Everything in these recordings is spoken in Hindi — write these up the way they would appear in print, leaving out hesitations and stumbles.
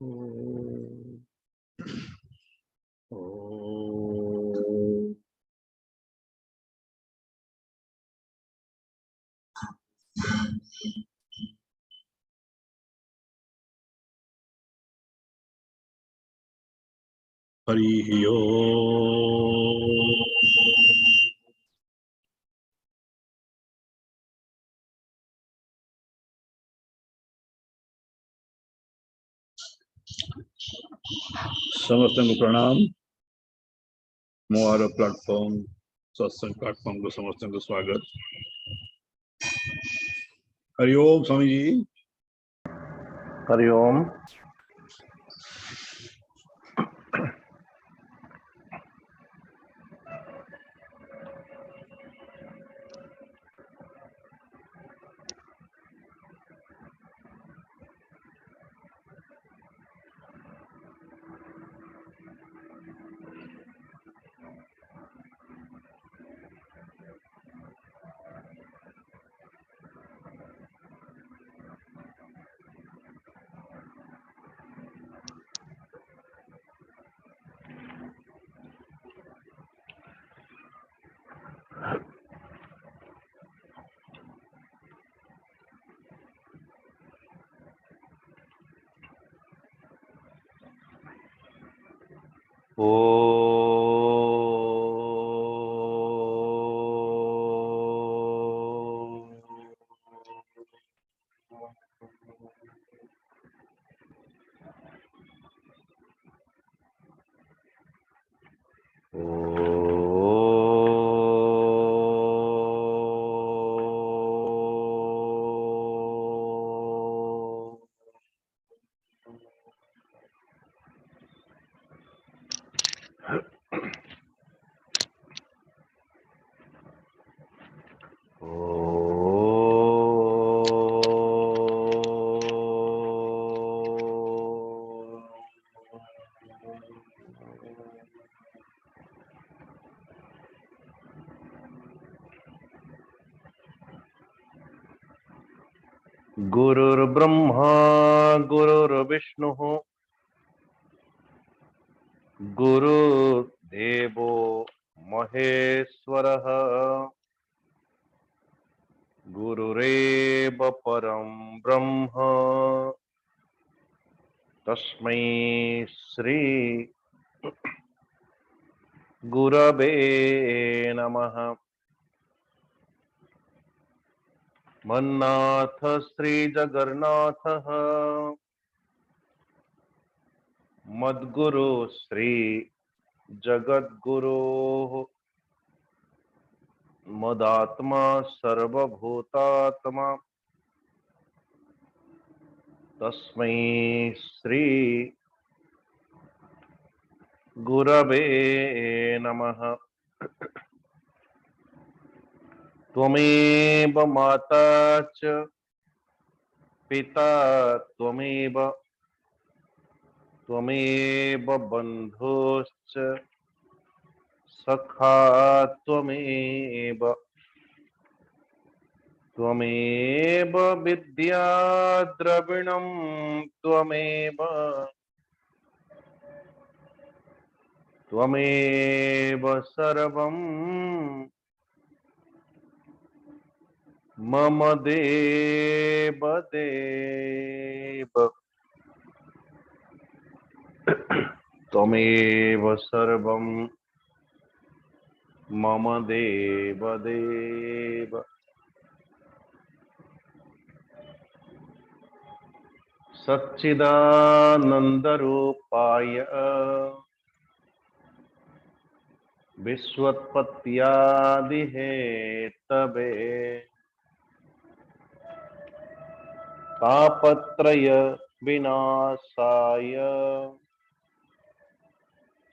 ओम। हरि ओम। समस्त को प्रणाम। मोआरा प्लेटफॉर्म, सत्संग प्लेटफॉर्म को समस्त को स्वागत। हरिओम स्वामी जी। हरिओम। गुरुर्ब्रह्मा गुरुर्विष्णुः गुरुर्देवो महेश्वरः गुरुरेव परं ब्रह्म तस्मै श्री गुरवे नमः। मन्नाथ श्री जगन्नाथः मद्गुरु श्री जगद्गुरोः मदात्मा सर्वभूतात्मा तस्मै श्री गुरवे नमः। त्वमेव माता च पिता त्वमेव त्वमेव बन्धुश्च सखा त्वमेव त्वमेव विद्या द्रविणं त्वमेव त्वमेव सर्वं मम देव देव। त्वमेव सर्वं मम देव देव। सच्चिदानन्दरूपाय विश्वोत्पत्त्यादिहेतवे तापत्रय विनाशाय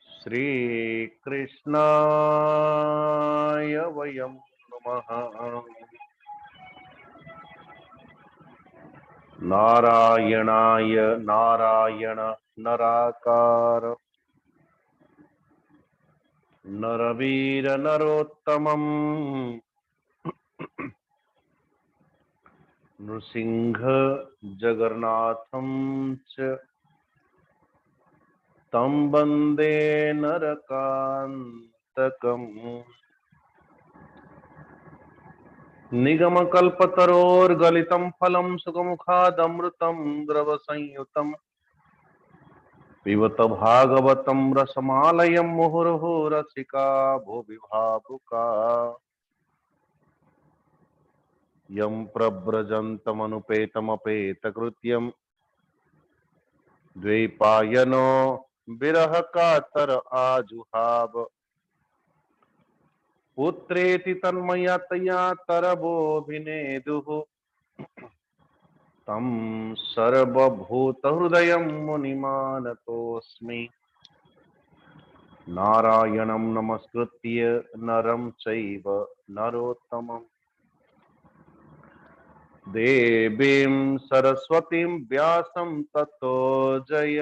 श्रीकृष्णाय वयं नमः। नारायणाय नारायण नराकार नरवीर नरोत्तमं नृसिंह जगन्नाथं च तं वन्दे नरकान्तकम् निगमकल्पतरोर्गलितं फलं सुखमुखादमृतं द्रवसंयुतम् पिबत भागवतं रसमालयं मुहुर्मुहुः रसिका भुवि भावुका यं प्रव्रजन्तमनुपेतमपेतकृत्यं द्वैपायनो विरह कातर आजुहाव पुत्रेति तन्मयतया तरवोऽभिनेदुः तं सर्वभूतहृदयं मुनिमानतोऽस्मि नारायणं नमस्कृत्य नरं चैव नरोत्तमम् देवीं सरस्वतीं व्यासं ततो जय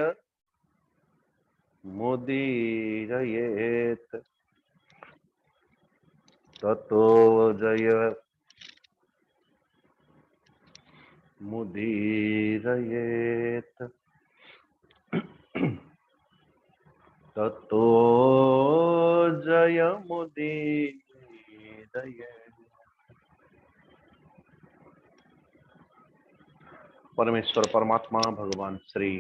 मुदीरयेत् ततो जय मुदीरयेत् ततो जय मुदीरयेत्। परमेश्वर परमात्मा भगवान श्री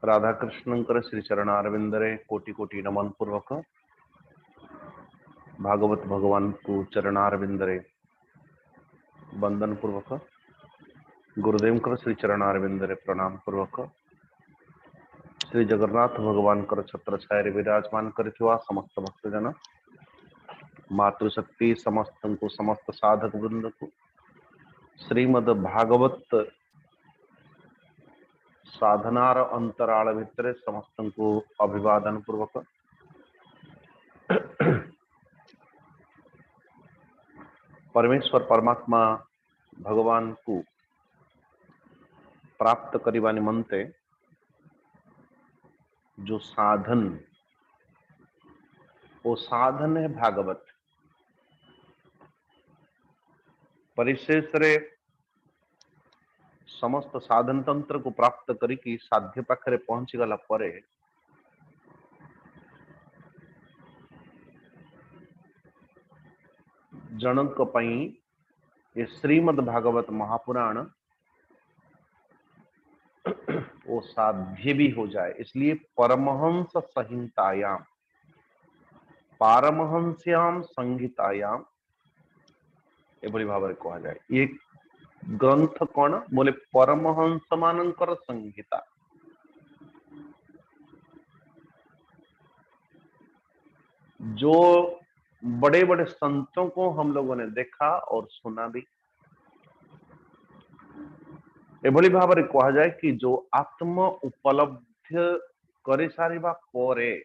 राधा कृष्णंकर श्री चरणारविंदरे कोटि कोटि नमन पूर्वक भागवत भगवान को चरणारविंदरे वंदन पूर्वक गुरुदेव कर श्री चरणारविंदरे प्रणाम पूर्वक श्री जगन्नाथ भगवान कर छत्र छाया विराजमान करिथिवा समस्त भक्तजन मातृशक्ति समस्त को समस्त साधक वृंद को श्रीमद भागवत साधनार अंतराल भितर समस्त को अभिवादन पूर्वक परमेश्वर परमात्मा भगवान को प्राप्त करने निमंते जो साधन वो साधन है भागवत परिशेष रे समस्त साधन तंत्र को प्राप्त करी साध्य पाखरे पहुंची गला परे जनक पई ये श्रीमद् भागवत महापुराण वो साध्य भी हो जाए, इसलिए परमहंस संहितायाम पारमहंस्याम संहितायाम एभली भाव में कहा जाए। ये ग्रंथ कौन बोले परमहंस मानकर संहिता। जो बड़े बड़े संतों को हम लोगों ने देखा और सुना भी, एभली भाव में कहा जाए कि जो आत्म उपलब्ध करे सारिबा परे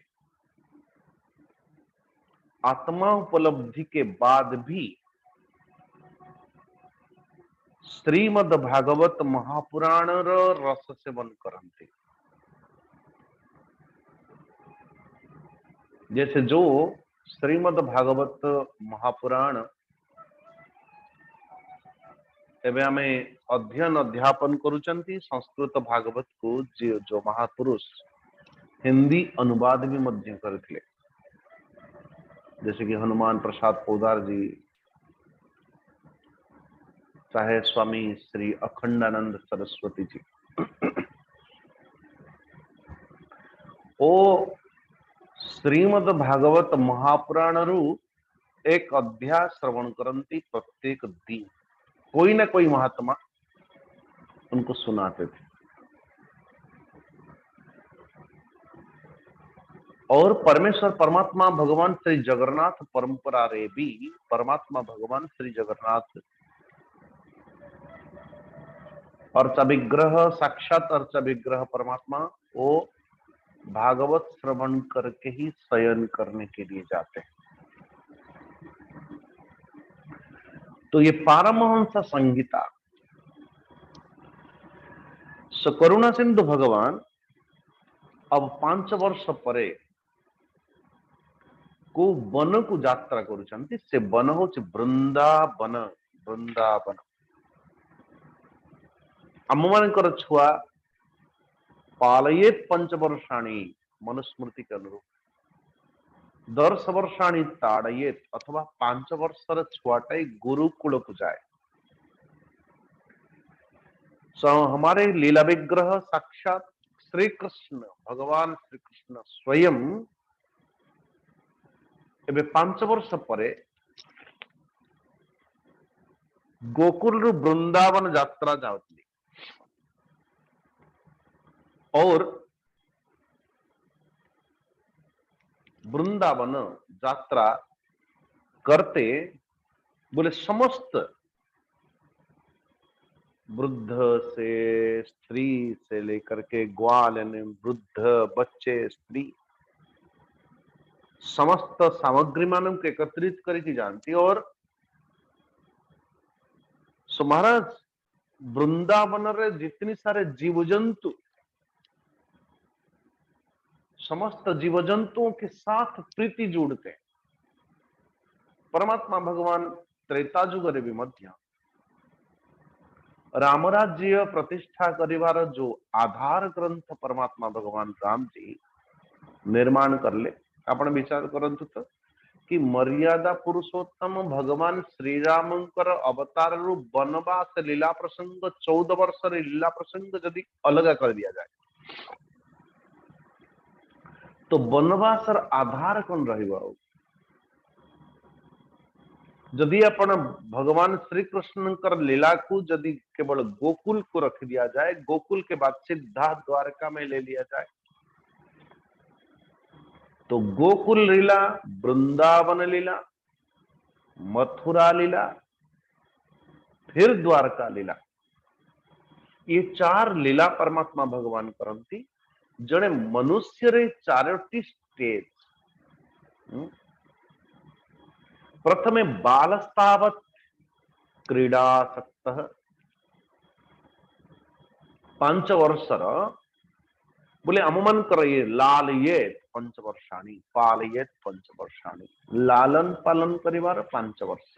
आत्मा उपलब्धि के बाद भी श्रीमद् भागवत महापुराण रस सेवन करते। जैसे जो श्रीमद् भागवत महापुराण एवं आम अध्ययन अध्यापन करुचंती संस्कृत भागवत को जो महापुरुष हिंदी अनुवाद भी मध्य करथिले, जैसे कि हनुमान प्रसाद पोदार जी, चाहे स्वामी श्री अखंडानंद सरस्वती जी। ओ श्रीमद् भागवत महापुराण रु एक अध्याय श्रवण करती प्रत्येक दिन, कोई ना कोई महात्मा उनको सुनाते थे। और परमेश्वर परमात्मा भगवान श्री जगन्नाथ परंपरा रे भी परमात्मा भगवान श्री जगन्नाथ अर्चा विग्रह साक्षात अर्चा विग्रह परमात्मा वो भागवत श्रवण करके ही शयन करने के लिए जाते हैं। तो ये पारमहंस संहिता करुणा सिंधु भगवान अब 5 वर्ष परे को वन को यात्रा करुचंती। से वन होचे वृंदावन। वृंदावन आम मानकर छुआ पालयेत पंचवर्षाणी मनुस्मृति के अनुरूप 10 वर्षाणी ताड़येत अथवा 5 वर्षर छुआटाई गुरुकुल को जाए। हमारे लीला विग्रह साक्षात श्री कृष्ण भगवान श्री कृष्ण स्वयं एबे 5 वर्ष पर गोकुल रु वृंदावन यात्रा जाउतली और वृंदावन यात्रा करते बोले समस्त वृद्ध से स्त्री से लेकर के ग्वाल यानी वृद्ध बच्चे स्त्री समस्त सामग्री मानव के एकत्रित करके जानती और सो महाराज वृंदावन रे जितनी सारे जीव जंतु समस्त जीव जंतुओं के साथ प्रीति जोड़ते हैं। परमात्मा भगवान त्रेता जुग रे भी मध्य रामराज्य प्रतिष्ठा करिवार जो आधार ग्रंथ परमात्मा भगवान राम जी निर्माण करले आपण विचार करंतु तो कि मर्यादा पुरुषोत्तम भगवान श्री रामंकर अवतार रु वनवास लीला प्रसंग 14 वर्ष लीला प्रसंग यदि अलग कर दिया जाए तो वनवासर आधार कौन रहिबो। जदि अपन भगवान श्री कृष्ण लीला को यदि केवल गोकुल को रख दिया जाए गोकुल के बाद सीधा द्वारका में ले लिया जाए तो गोकुल लीला वृंदावन लीला मथुरा लीला फिर द्वारका लीला ये 4 लीला परमात्मा भगवान करती जड़े मनुष्य रे 4टी स्टेज प्रथमे बालस्तावत् क्रीडासक्तः 5 वर्षर बोले अमुमन कर ये लालयेत 5 वर्षाणी पालयेत 5 वर्षाणी लालन पालन करिवार 5 वर्ष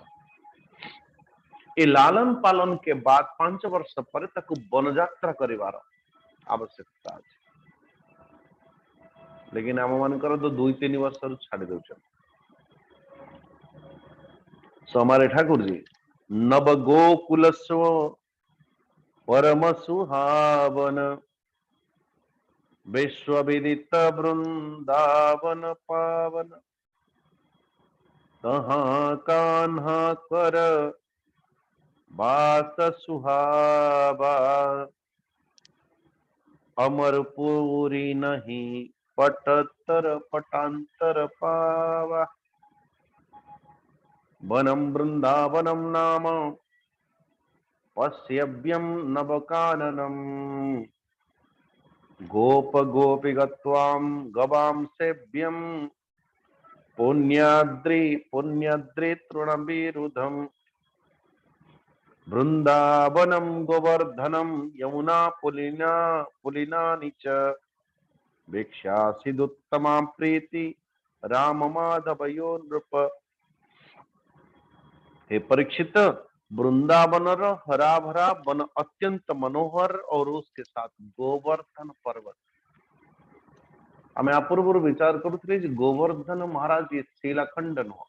ये लालन पालन के बाद 5 वर्ष पर ताकू वन यात्रा करिवार आवश्यकता है। लेकिन अमुमन कर तो 2-3 वर्ष छाड़ दे हमारे ठाकुर जी नव गोकुल परम सुहावन विश्व विदित वृंदावन पावन कहाँ कान्हा कर बास सुहावा अमरपुरी नहीं पटतर पटांतर पावा वनम वृंदावनम नाम पश्यव्यम नवकाननम गोप गोपी गत्वाम गवाम सेव्यम पुण्यद्रि तृणविरुधम वृंदावनम गोवर्धनम यमुना पुलिनानि च भिक्षासिदुत्तमा प्रीति राम माधवयो नृप। हे परीक्षित वृंदावन हरा भरा वन अत्यंत मनोहर और उसके साथ गोवर्धन पर्वत आम पूर्व विचार करुले गोवर्धन महाराज ये शीलाखंड नुह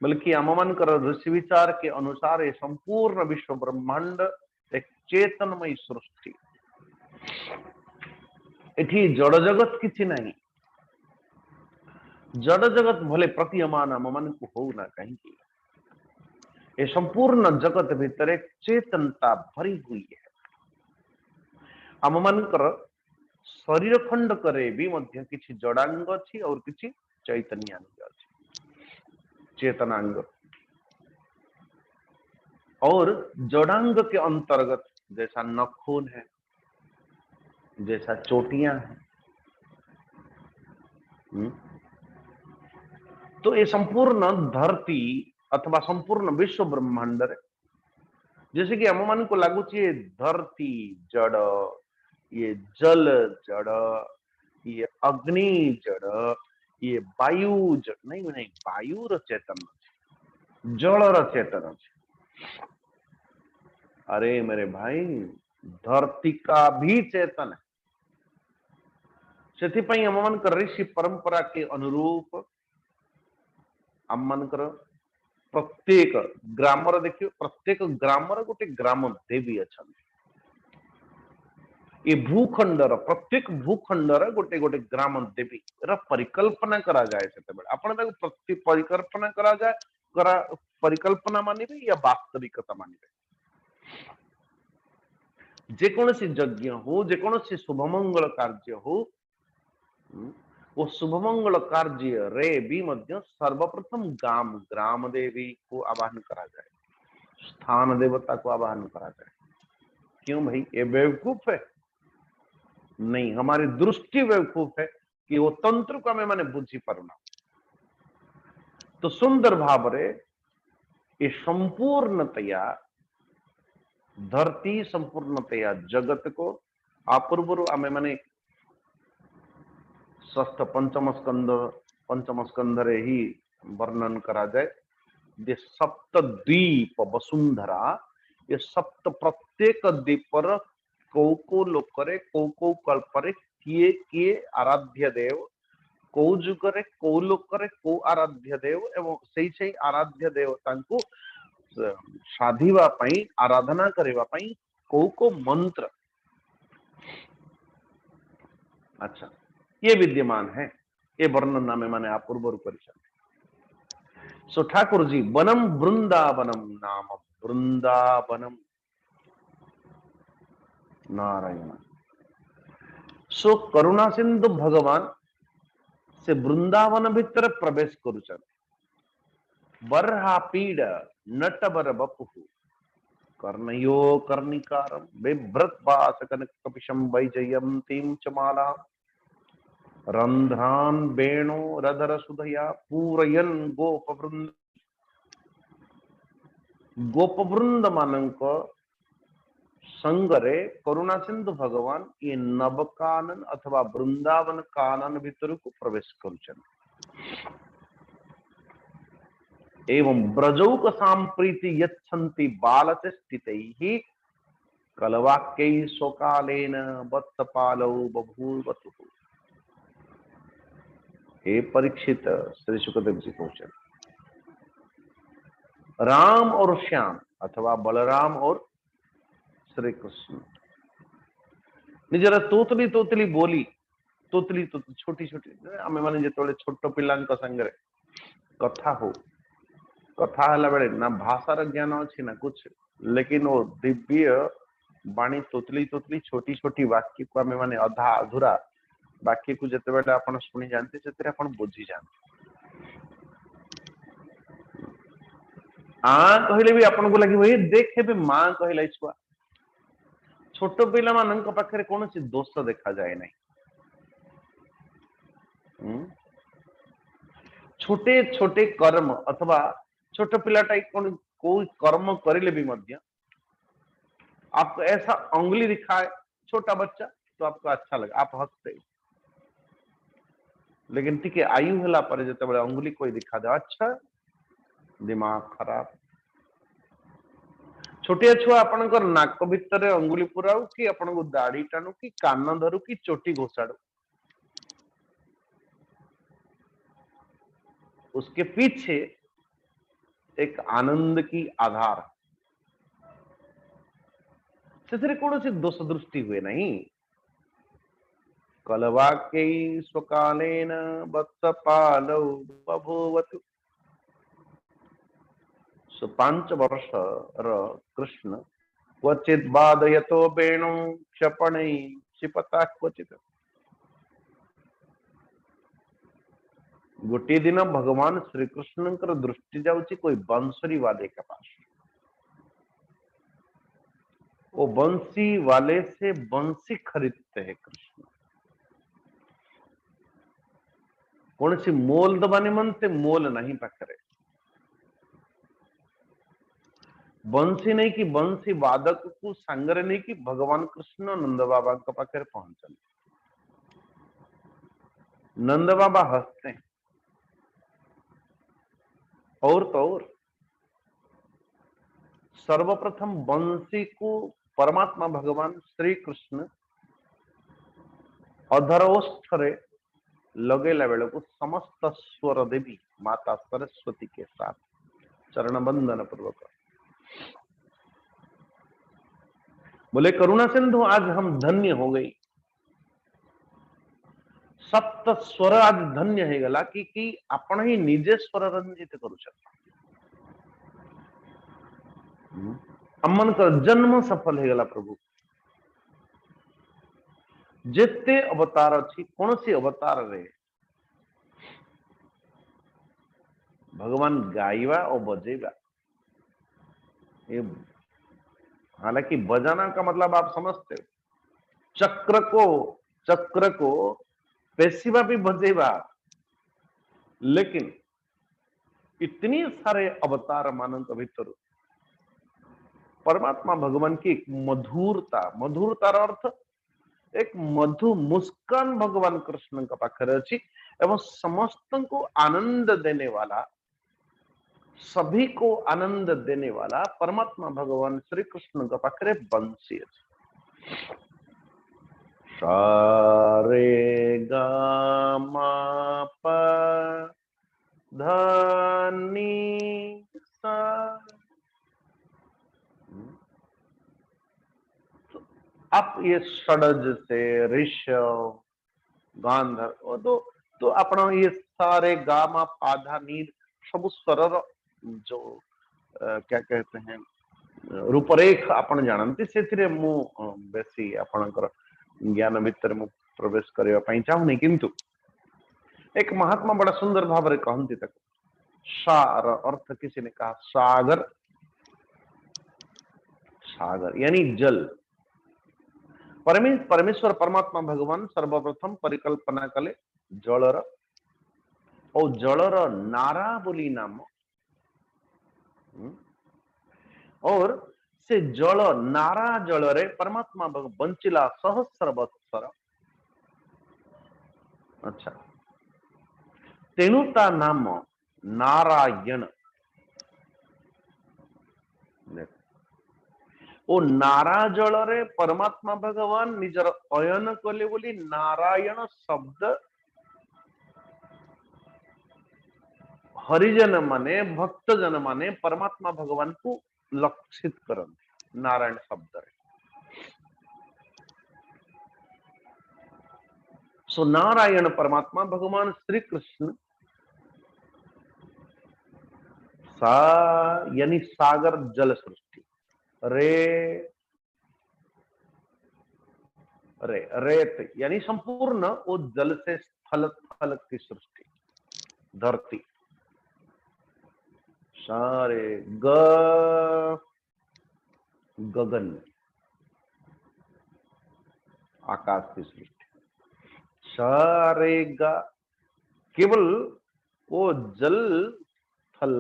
बल्कि आम मान ऋषि विचार के अनुसार ये संपूर्ण विश्व ब्रह्मांड एक चेतनमयी सृष्टि एठी जड़ जगत किसी नहीं जड़ जगत भले प्रतीयमान आम मान को हो ना कहीं ये संपूर्ण जगत भीतर एक चेतनता भरी हुई है। आम मानकर शरीर खंड करे भी मध्य किछि जड़ांग अच्छी और किछि चैतन्यांग अच्छी चेतनांग और जड़ांग के अंतर्गत जैसा नखून है जैसा चोटियां हैं तो ये संपूर्ण धरती अथवा संपूर्ण विश्व ब्रह्मांड जैसे कि हम मान को लागू ये धरती जड़ ये जल जड़ ये अग्नि जड़ ये वायु जड़ नहीं वायु चेतन जल चेतन। अरे मेरे भाई धरती का भी चेतन है। से आम मान ऋषि परंपरा के अनुरूप आम मान प्रत्येक ग्रामर देखिए, प्रत्येक ग्रामर गोटे ग्राम देवी अच्छा। ये भूखंडर प्रत्येक भूखंडर गोटे गोटे ग्राम देवी परिकल्पना करा जाए प्रति परिकल्पना करा जाए परिकल्पना मानिबे या वास्तविकता मानिबे। जेकोसी यज्ञ हो, जेकोसी शुभमंगल कार्य हो, वो शुभमंगल कार्य रे भी मध्य सर्वप्रथम ग्राम देवी को आवाहन करा जाए, स्थान देवता को आवाहन करा जाए। क्यों भाई, ये बेवकूफ है? नहीं, हमारी दृष्टि बेवकूफ है कि वो तंत्र को आम मैंने बुझी पारुना। तो सुंदर भाव रे ये संपूर्णतया धरती, संपूर्णतया जगत को अपूर्व आम मैंने षष्ठ पंचम स्कंध रे ही वर्णन करा जाए। ये सप्त द्वीप वसुंधरा, ये सप्त प्रत्येक द्वीपर को लोकरे को कल्परे किए किए आराध्य देव, को जुगरे को लोकरे को आराध्य देव एवं से आराध्य देवता को साधिवा पाई, आराधना करिवा पाई को मंत्र। अच्छा, ये विद्यमान है, ये वर्णन नाम मैंने आप पूर्व कर। सो ठाकुर जी वनम वृंदावनम नाम वृंदावनम नारायण। सो करुणा सिंधु भगवान से वृंदावन भीतर प्रवेश करुचन। बरहा पीड़ नटबर बपु कर्णयो कर्णिकारम बिभ्रत वास कनक कपिशम वैजयंतीम च माला रंध्रान वेणु रधर सुधया पूरयन गोपवृंद मानक संगरे करुणा सिंधु भगवान ये नवकानन अथवा वृंदावन कानन भीतर को प्रवेश करुचन। एवं ब्रजौक सांप्रीति यच्छन्ति बालच स्थितैः कलवाक्यै स्वकालेन वत्सपालौ बभूवतु। हे परीक्षित, श्री सुखदेव जी क्वेश्चन, राम और श्याम अथवा बलराम और श्री कृष्ण निजर तोतली तोतली बोली, तोतली तो छोटी छोटी आम मैंने जो छोट पिला संगे कथा हो, कथा हला बेले ना भाषार ज्ञान अच्छी ना कुछ, लेकिन वो दिव्य बाणी तोतली तोतली छोटी छोटी वाक्य को आम मैंने अधा अधूरा वाक्य को जिते बेले आपण शुणी जाते से बुझी जाते। कहले भी आपन को लगे देखे भी मां कहला छुआ, छोट पिला मानक पाखे कौन सी दोष देखा जाए नहीं। छोटे छोटे कर्म अथवा छोट पिलाटा कौन कोई कर्म करिले भी मध्य आपको ऐसा अंगुली दिखाए छोटा बच्चा तो आपको अच्छा लगे, आप हंसते। लेकिन टिके आयु होला पर जते बड़े अंगुली कोई दिखा दे, अच्छा दिमाग खराब। छोटिया छुआ आपनकर नाक भितर अंगुली पुराऊ कि आपन को दाढ़ी टाणु कि कान धरू कि चोटी घोषाड़ू, उसके पीछे एक आनंद की आधार से कौन सी दोष दृष्टि हुए नहीं। कलवाक्यै स्वकालेन वत्सपालौ बभूवतु। 5 वर्ष कृष्ण क्वचित बाधयतो वेणु क्षपणै क्षिपता क्वचित। गोटे दिन भगवान श्री कृष्ण दृष्टि जाउची कोई बंसरी वाले के पास, वो बंसी वाले से बंसी खरीदते हैं कृष्ण। कौन सी मोल दबाने मन से मोल नहीं पकड़े, बंसी नहीं कि बंसी वादक को सांगरे नहीं कि भगवान कृष्ण नंद बाबा के पाखे पहुंचल। नंद बाबा हंसते हैं और तो और सर्वप्रथम बंसी को परमात्मा भगवान श्री कृष्ण अधरोष्ठरे लगेला बेल को समस्त स्वर देवी माता सरस्वती के साथ चरण बंदन पूर्वक बोले, करुणा सिंधु आज हम धन्य हो गई, सप्त स्वर आज धन्य है गला कि आपण ही निजे स्वर रंजित करू अमन का जन्म सफल है गला प्रभु। जेते अवतार अच्छी कौन सी अवतार रे भगवान गाइवा और बजेगा। ये हालांकि बजाना का मतलब आप समझते हो, चक्र को पेशिवा भी बजेगा, लेकिन इतनी सारे अवतार मानव भीतर परमात्मा भगवान की एक मधुरतार अर्थ एक मधु मुस्कान भगवान कृष्ण का पाखरे अच्छी एवं समस्त को आनंद देने वाला, सभी को आनंद देने वाला परमात्मा भगवान श्री कृष्ण का पाखरे बंसी अच्छी। सारे गा मा पा धा नी सा। आप ये षडज से ऋषभ गांधर तो अपना ये सारे गामा पाधा नीर सब स्वर जो क्या कहते हैं रूपरेख आपण जानती से मु बेसी आपणकर ज्ञान भितर मु प्रवेश करबा पई चाहुनी, किंतु एक महात्मा बड़ा सुंदर भाव रे कहंती तक सार अर्थ किसी ने कहा सागर, सागर यानी जल। परमेश्वर परमात्मा भगवान सर्वप्रथम परिकल्पना कले जलर और जलर नारा बोली नाम और से जल नारा जल रे परमात्मा बंचिला सहस्र वत्सर। अच्छा, तेणु ता नाम नारायण। ओ नारा जल रे परमात्मा भगवान निजर अयन कले बोली नारायण शब्द हरिजन माने भक्तजन माने परमात्मा भगवान को लक्षित करते नारायण शब्द रे। सो नारायण परमात्मा भगवान श्री कृष्ण सा यानी सागर जल सृष्टि, रे रे रेत यानी संपूर्ण वो जल से स्थल स्थल की सृष्टि धरती। सारे गगन आकाश की सृष्टि, सारे गा केवल वो जल थल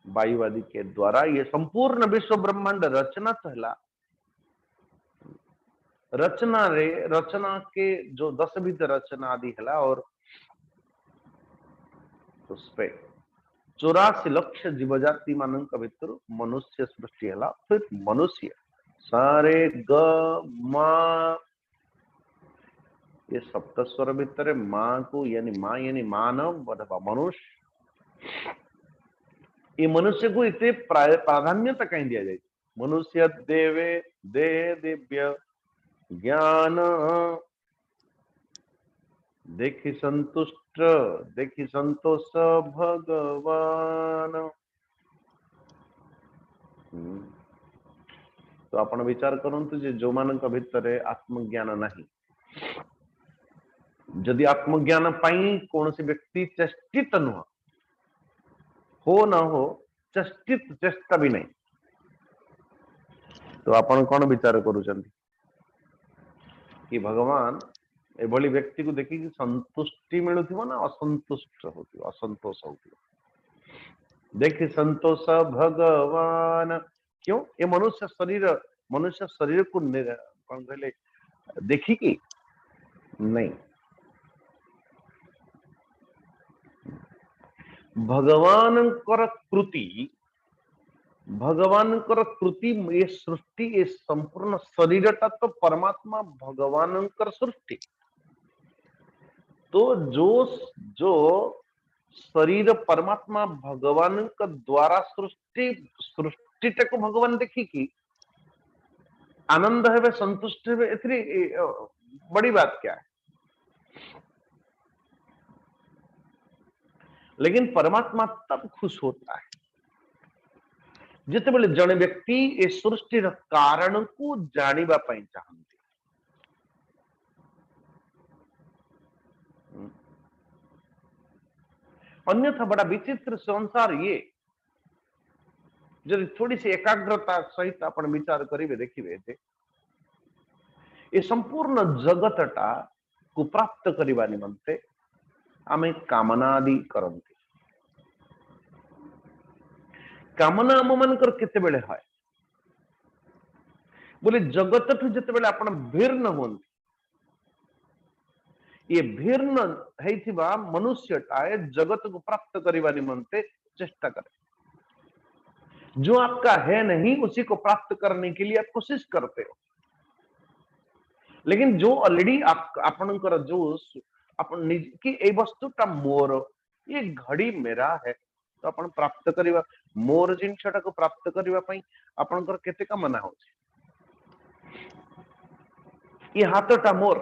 वायुवादी के द्वारा ये संपूर्ण विश्व ब्रह्मांड रचना पहला रचना रे रचना के जो 10 विध रचना आदि है और उसपे 84 लक्ष जीव जाति मान भीतर मनुष्य सृष्टि है। फिर मनुष्य सारे ग मा ये सप्त स्वर भीतर मां को यानी मानव अथवा मनुष्य, ये मनुष्य को इतने प्राधान्यता कहीं दिया जाए। मनुष्य देवे देह दिव्य ज्ञान देखी संतुष्ट देखी संतोष भगवान। तो आपण विचार करंतु जे जो मानक भितर आत्मज्ञान नहीं, जदि आत्मज्ञान पाई कौन सी व्यक्ति चेष्टित नुह हो न हो चेष्टित चेष्टा भी नहीं, तो आपण कौन विचार करूचंती कि भगवान एभली व्यक्ति को देखिए संतुष्टि मिलुथिबो ना असंतुष्ट होथिबो असंतोष होथिबो। देखि संतोष भगवान क्यों ये मनुष्य शरीर को कौन कहले देखी कि नहीं, भगवान कर कृति भगवान कृति ये सृष्टि ये संपूर्ण शरीरटा तो परमात्मा भगवान सृष्टि। तो जो जो शरीर परमात्मा भगवान का द्वारा सृष्टि को भगवान देखिकी आनंद है वे संतुष्ट है, इतनी बड़ी बात क्या है। लेकिन परमात्मा तब खुश होता है जिते बेले जड़े व्यक्ति ए सृष्टिर कारण को जानिबा पई चाहंती। अन्यथा बड़ा विचित्र संसार ये जब थोड़ी सी एकाग्रता सहित आपण विचार करिवे देखिवे जे ए संपूर्ण जगतटा को प्राप्त करिबा निमंते आमे कामना आदि करंती। कामना आम मानकर केते बेले है बोले जगत ठू जिते बेले आपण भिन्न होंती ये भिन्न हेथिबा मनुष्यटाए जगत को प्राप्त करिबा निमंते चेष्टा करे। जो आपका है नहीं उसी को प्राप्त करने के लिए आप कोशिश करते हो। लेकिन जो ऑलरेडी आपनकर जो अपन निज की ए वस्तुटा मोर ये घड़ी मेरा है तो अपन प्राप्त करिबा मोर जिनछटा को प्राप्त करिबा पई आपनकर केते कामना होछि। ये हाथटा मोर,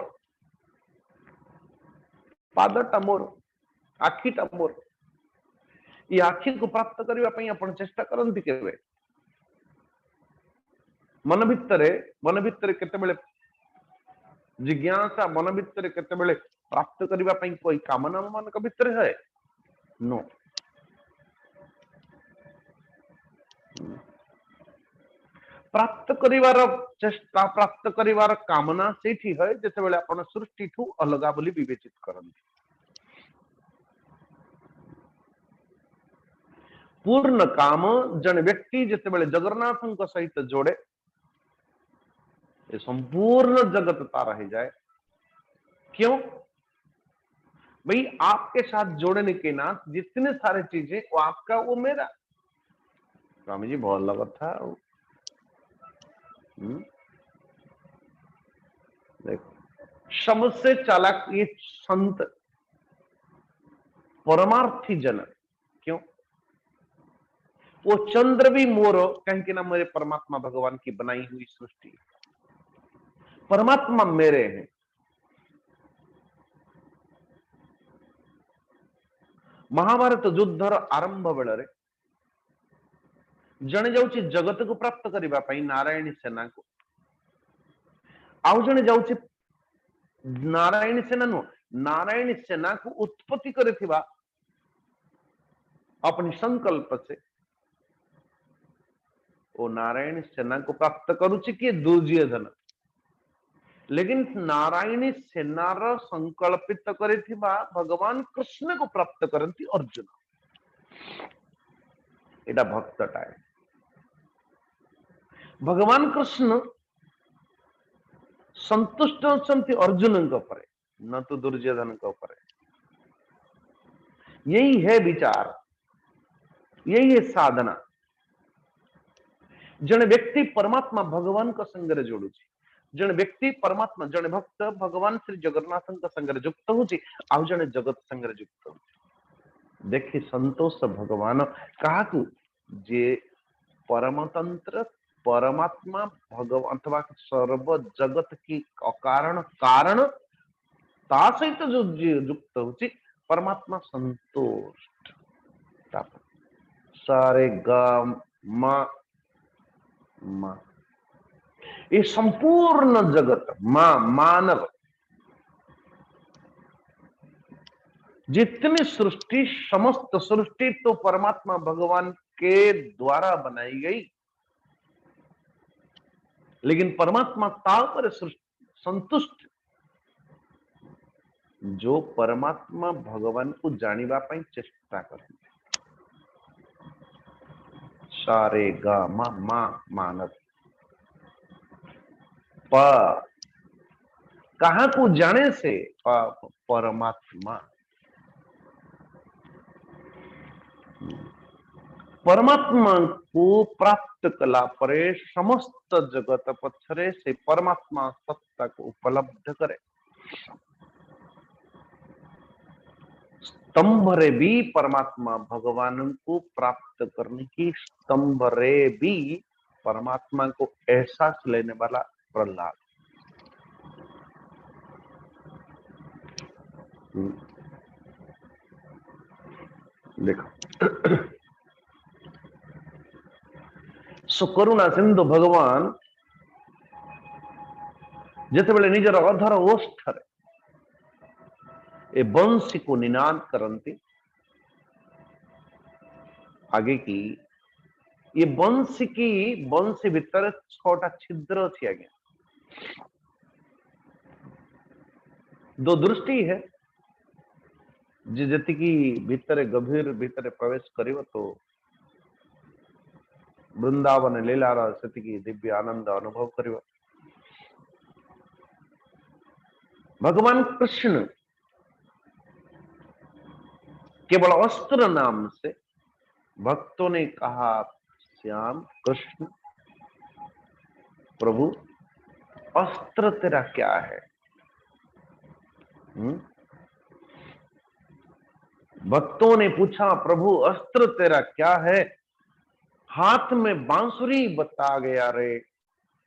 पादटा मोर, आखिटा मोर, ये आखि को प्राप्त करिबा पई अपन चेष्टा करंती केबे मन भितरे केते बेले जिज्ञासा मन भितरे केते बेले प्राप्त करिबा पई कोई कामना मन का भितरे है नो। प्राप्त करिवार चेष्टा प्राप्त करिवार कामना सेठी है जते बेले अपन सृष्टि ठू अलगा बोली विवेचित करंती। पूर्ण काम जन व्यक्ति जते बेले जगन्नाथ सहित जोड़े ये संपूर्ण जगत तारा रह जाए। क्यों भाई आपके साथ जोड़ने के नाथ जितने सारे चीजें वो आपका वो मेरा। स्वामी जी बहुत लगत था देखो सबसे चालाक ये संत परमार्थी जन। क्यों वो चंद्र भी मोर कहीं के ना मेरे परमात्मा भगवान की बनाई हुई सृष्टि परमात्मा मेरे हैं। महाभारत युद्धर आरंभ बेले जने जाउची जगत को प्राप्त करिबा पई नारायणी सेना को आउ जने जाउची नारायणी सेना नो नारायणी सेना को उत्पत्ति करिथिबा अपनी संकल्प से वो नारायणी सेना को प्राप्त करुची कि दुर्योधन। लेकिन नारायणी सेनार संकल्पित करिथिबा भगवान कृष्ण को प्राप्त करती अर्जुन। एटा भक्तटा है भगवान कृष्ण संतुष्ट होती अर्जुन के ऊपर न तो दुर्योधन के ऊपर। यही है विचार यही है साधना। जन व्यक्ति परमात्मा भगवान का संगरे जोड़ुची जन व्यक्ति परमात्मा जन भक्त भगवान श्री जगन्नाथ का संगरे युक्त होची आउ जन जगत संगरे युक्त होची। देखी संतोष भगवान कहा जे परमतंत्र परमात्मा भगवान अथवा सर्व जगत की कारण कारण ता सहित जो युक्त होची परमात्मा संतोष सारे गा मा मा ये संपूर्ण जगत मां मानव जितनी सृष्टि समस्त सृष्टि तो परमात्मा भगवान के द्वारा बनाई गई। लेकिन परमात्मा ता पर संतुष्ट जो परमात्मा भगवान को जानिबा पई चेष्टा करते सारे गा मा मा मानव प कहा को जाने से परमात्मा परमात्मा को प्राप्त कला परे समस्त जगत पछरे से परमात्मा सत्ता को उपलब्ध करे। स्तंभरे भी परमात्मा भगवान को प्राप्त करने की, स्तंभरे भी परमात्मा को एहसास लेने वाला प्रहलाद। देखो सो करुणा सिंधु भगवान जिते बेले निजर अधर ओष्ठरे ए बंशी को निनाद करती। आगे की ये बंशी भितर 6टा छिद्र अच्छी। आगे 2 दृष्टि है जी की भितर गभीर भितर प्रवेश करिव तो वृंदावन लीलार से दिव्य आनंद अनुभव करिव। भगवान कृष्ण केवल अस्त्र नाम से भक्तों ने कहा, श्याम कृष्ण प्रभु अस्त्र तेरा क्या है? भक्तों ने पूछा, प्रभु अस्त्र तेरा क्या है? हाथ में बांसुरी बता गया रे,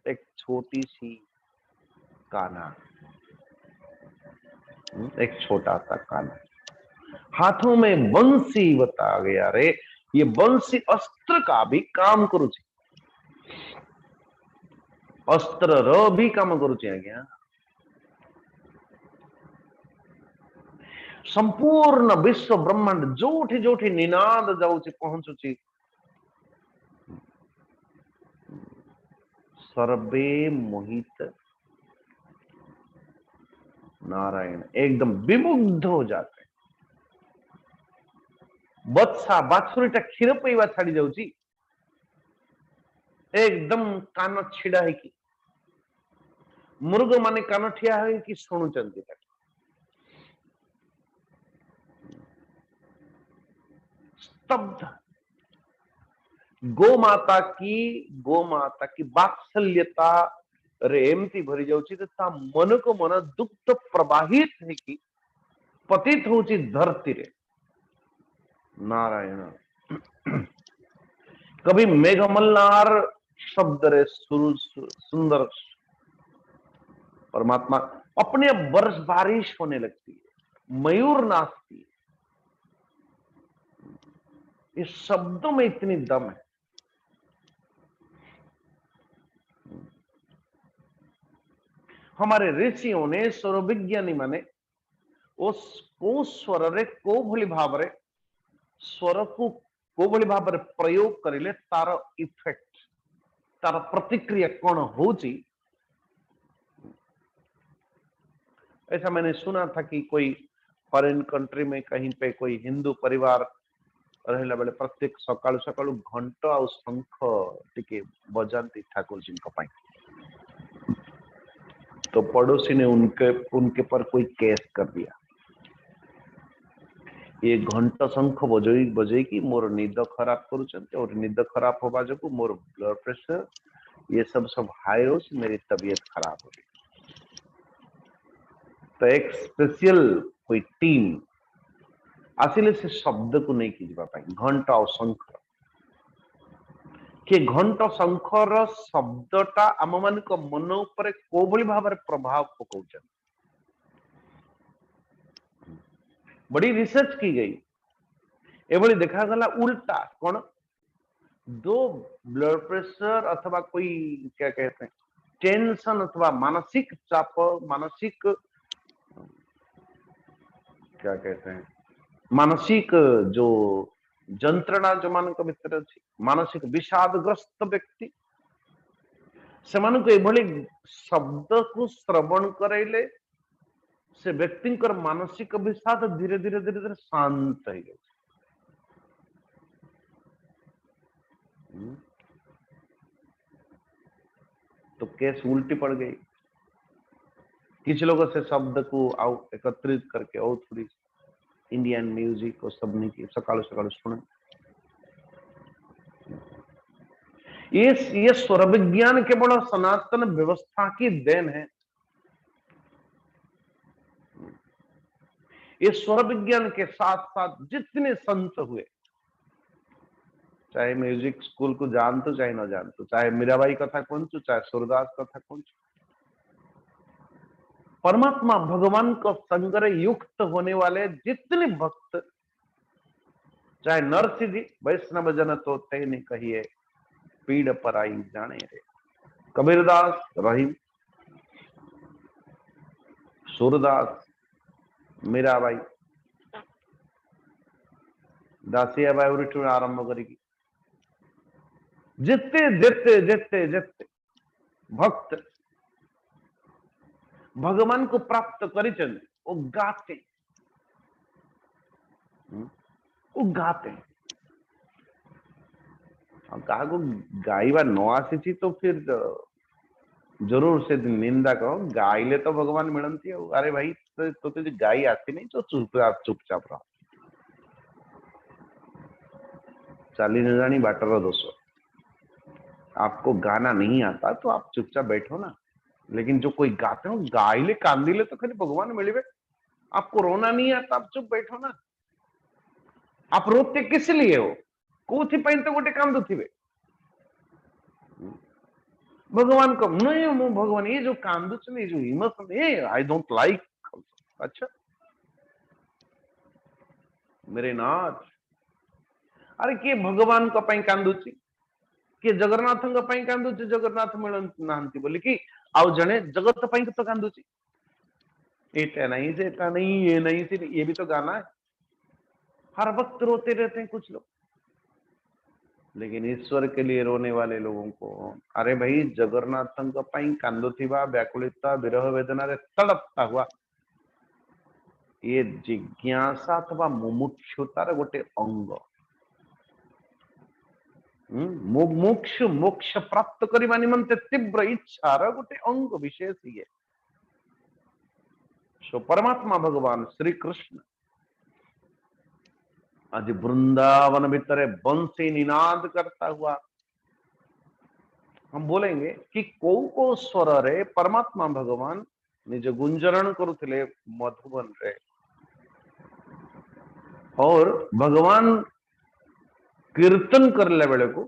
एक छोटी सी काना, एक छोटा सा काना। हाथों में बंसी बता गया रे, ये बंसी अस्त्र का भी काम करुची, अस्त्र र भी काम करुची। आज्ञा संपूर्ण विश्व ब्रह्मांड जोठी जोठी निनाद जाऊची पहुंचुची, सर्वे मोहित नारायण एकदम विमुग्ध हो जाते। बत्सा बाछुरीटा क्षीर पीवा छाड़ी जाऊची, एकदम कान छिड़ा है कि मृग माने कान ठिया है कि शुणुचंती। स्तब्ध। गोमाता की वात्सल्यता रे एमती भरी जाउची ता मन को मन दुग्ध प्रवाहित है कि पतित होची धरती रे। नारायण कभी मेघमल्लार शब्द रे सुंदर परमात्मा अपने बरस बारिश होने लगती है, मयूर नाचती है। इस शब्दों में इतनी दम है। हमारे ऋषियों ने स्वर विज्ञानी माने को स्वर रे को भली भाव रे स्वर को भली भाव रे प्रयोग करिले तार इफेक्ट, तार प्रतिक्रिया कौन होची। ऐसा मैंने सुना था कि कोई फॉरेन कंट्री में कहीं पे कोई हिंदू परिवार रहला बेले प्रत्येक सकाळु सकाळु घंटा और शंख टिके बजाती ठाकुर जी को पाई। तो पड़ोसी ने उनके पर कोई केस कर दिया, ये घंटा शंख बजई की मोर निद खराब करुचंते और निद खराब होबा जो मोर ब्लड प्रेशर ये सब हाई हो, मेरी तबीयत खराब हो गई। तो एक स्पेशल कोई टीम आसिले से शब्द को नहीं कीजिबा पाई घंटा और शंख कि घंटा शंखर शब्दटा आम मान मन उपर को भली भाव प्रभाव पकाउछ। बड़ी रिसर्च की गई, एभली देखा गला उल्टा कौन दो ब्लड प्रेशर अथवा कोई क्या कहते हैं टेंशन अथवा मानसिक चाप, मानसिक क्या कहते हैं मानसिक जो जंत्रणा जो मान भितर अच्छी, मानसिक विषादग्रस्त व्यक्ति से शब्द को श्रवण करैले से व्यक्ति मानसिक विषाद धीरे धीरे धीरे धीरे शांत हो गए। तो केस उल्टी पड़ गई। किसी लोगों से शब्द को आओ एकत्रित करके और थोड़ी इंडियन म्यूजिक और सब नहीं की सकाल सकाल सुने ये स्वर विज्ञान केवल सनातन व्यवस्था की देन है। ये स्वर विज्ञान के साथ साथ जितने संत हुए, चाहे म्यूजिक स्कूल को जानतो चाहे न जानतो, चाहे मीराबाई कथा कौन चाहे सूरदास कथा कौन, परमात्मा भगवान को संग्रह युक्त होने वाले जितने भक्त, चाहे नरसिंह जी वैष्णव जन तो ते नहीं कहिए पीड़ पराई जाने रे, कबीरदास, रहीम, सूरदास, मीराबाई, दासिया बाई आरंभ करेगी, जितने जितने जितने जितने भक्त भगवान को प्राप्त करिचन वो गाते, वो गाते। कहा को गाइबा न आसी तो फिर जरूर से निंदा करो, गाइले तो भगवान मिलती है। अरे भाई तो तुझे गाई आती नहीं तो चुपचाप रहो, चाली न जानी बाटर दोस्तों, आपको गाना नहीं आता तो आप चुपचाप बैठो ना। लेकिन जो कोई गाते हो गाइले कांदिले तो खाली भगवान मिले, आपको रोना नहीं आता आप चुप बैठो ना। आप रोते किस लिए हो? कोथि पाई तो गोटे कांदुथिबे, भगवान को नहीं, मु भगवान ये जो कांदुच ये जो इमोशन ये आई डोंट लाइक। अच्छा मेरे नाथ, अरे किए भगवान को पाई कांदुची, किए जगन्नाथ पाई कांदुची, जगन्नाथ मिलती बोली कि आउ जने जगत पाई तो कांदुची, एटा नहीं सेटा नहीं ये नहीं से ये भी तो गाना है। हर वक्त रोते रहते हैं कुछ लोग, लेकिन ईश्वर के लिए रोने वाले लोगों को, अरे भाई जगन्नाथ पाई कांदुथिबा व्याकुलिता विरह वेदना रे तड़पता हुआ ये जिज्ञासा अथवा मुमुक्षुतार गोटे अंग। मोक्ष मोक्ष प्राप्त करने निमंते तीव्र इच्छार गोटे अंग विशेष ये। सो परमात्मा भगवान श्री कृष्ण आज वृंदावन भीतर बंसी निनाद करता हुआ, हम बोलेंगे कि को स्वर रे परमात्मा भगवान निज गुंजरण करुथिले मधुबन रे, और भगवान कीर्तन करले बेले को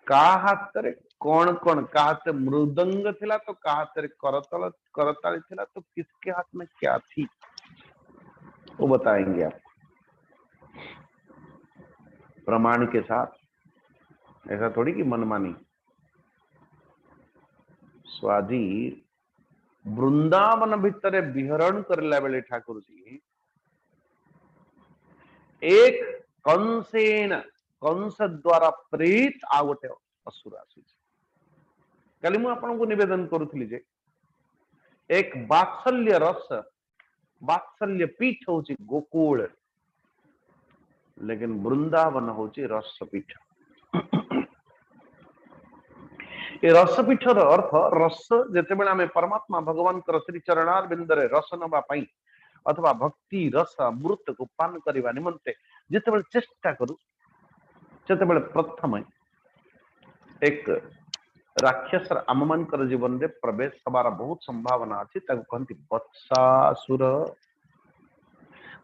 का हाथ रे कौन कौन, का हाथ मृदंग थिला तो का हाथ रे करताली थिला तो किसके हाथ में क्या थी वो बताएंगे आप प्रमाण के साथ, ऐसा थोड़ी कि मनमानी। स्वादी वृंदावन भीतर विहरण करला बेले ठाकुर जी एक कंसेन कंस द्वारा प्रेरित आ गोटे असुर आसी। कल मु आपको निवेदन करुली जे एक वात्सल्य रस वात्सल्य पीठ हूँ गोकुल, लेकिन वृंदावन हूँ रस पीठ। ये रसपीठर अर्थ रस जितेबाला आम परमात्मा भगवान श्री चरणार बिंदरे रस नवाई अथवा भक्ति रस अमृत को पान करने निमंते जिते चेष्टा करू से प्रथम एक राक्षस आम मान जीवन में प्रवेश हबार बहुत संभावना अच्छी, कहती वत्सासुर।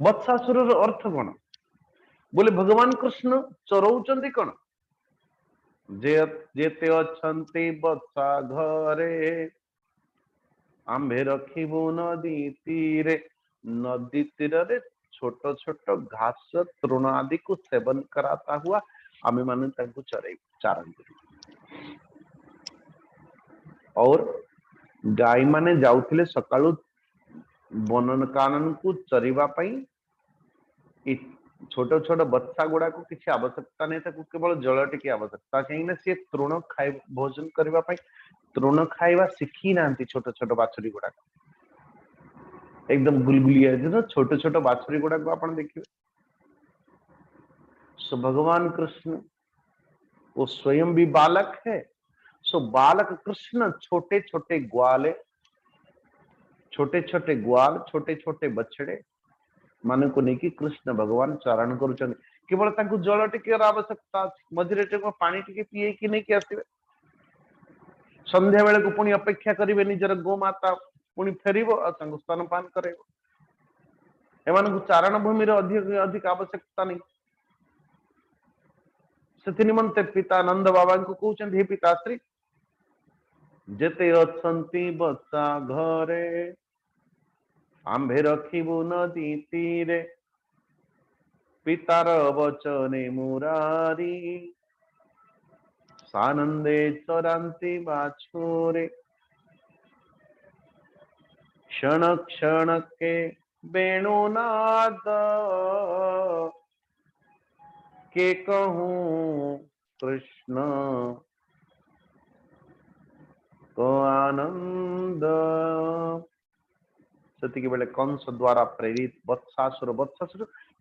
वत्सासुर अर्थ कौन बोले भगवान कृष्ण चरौचंदी कौन, जेते अच्छन्ति बत्सा घरे आंबे रखिबु नदी तीरे, नदी तीर रे छोट छोट घास तृण आदि को सेवन कराता हुआ आमे माने तांको चारण करी। और गाय माने जाउथिले सकाळु बनन कानन को चरिबा पई, छोट छोट बच्चा गुड़ा को किसी आवश्यकता नहीं था, केवल जल टी आवश्यकता, कहीं सी तृण खाई भोजन करने तृण खाइबा शिखी ना छोट छोट बाछुरी गुड़ा एकदम गुलगुलिया छोट छोट बाछुरी गुड़ा को आप देखिए। सो भगवान कृष्ण वो स्वयं भी बालक है। सो बालक कृष्ण छोटे छोटे ग्वाले छोटे छोटे ग्वाल छोटे छोटे बछड़े मान को नहीं कि कृष्ण भगवान चारण कर केवल तांकु जल टिके आवश्यकता अछि मझिरे टिके पानी टिके पिए कि नहीं कि आसीबे संध्या बेले को पुणी अपेक्षा करिवे निजर गोमाता पुणी फेरिबो आ तांकु स्तनपान करेबो एमानकु चारण भूमि रे अधिक अधिक आवश्यकता नहीं से निमंते पिता नंद बाबा को कहउछन हे पिताश्री जेते अछंती बच्चा घरे आंभे रखिबु नदी तीरे पितार वचने मुरारी सानंदे चरांती बाछोरे क्षण क्षण के वेणुनाद के कहूं कृष्ण को आनंद सेतिके बेले कंस द्वारा प्रेरित वत्सासुर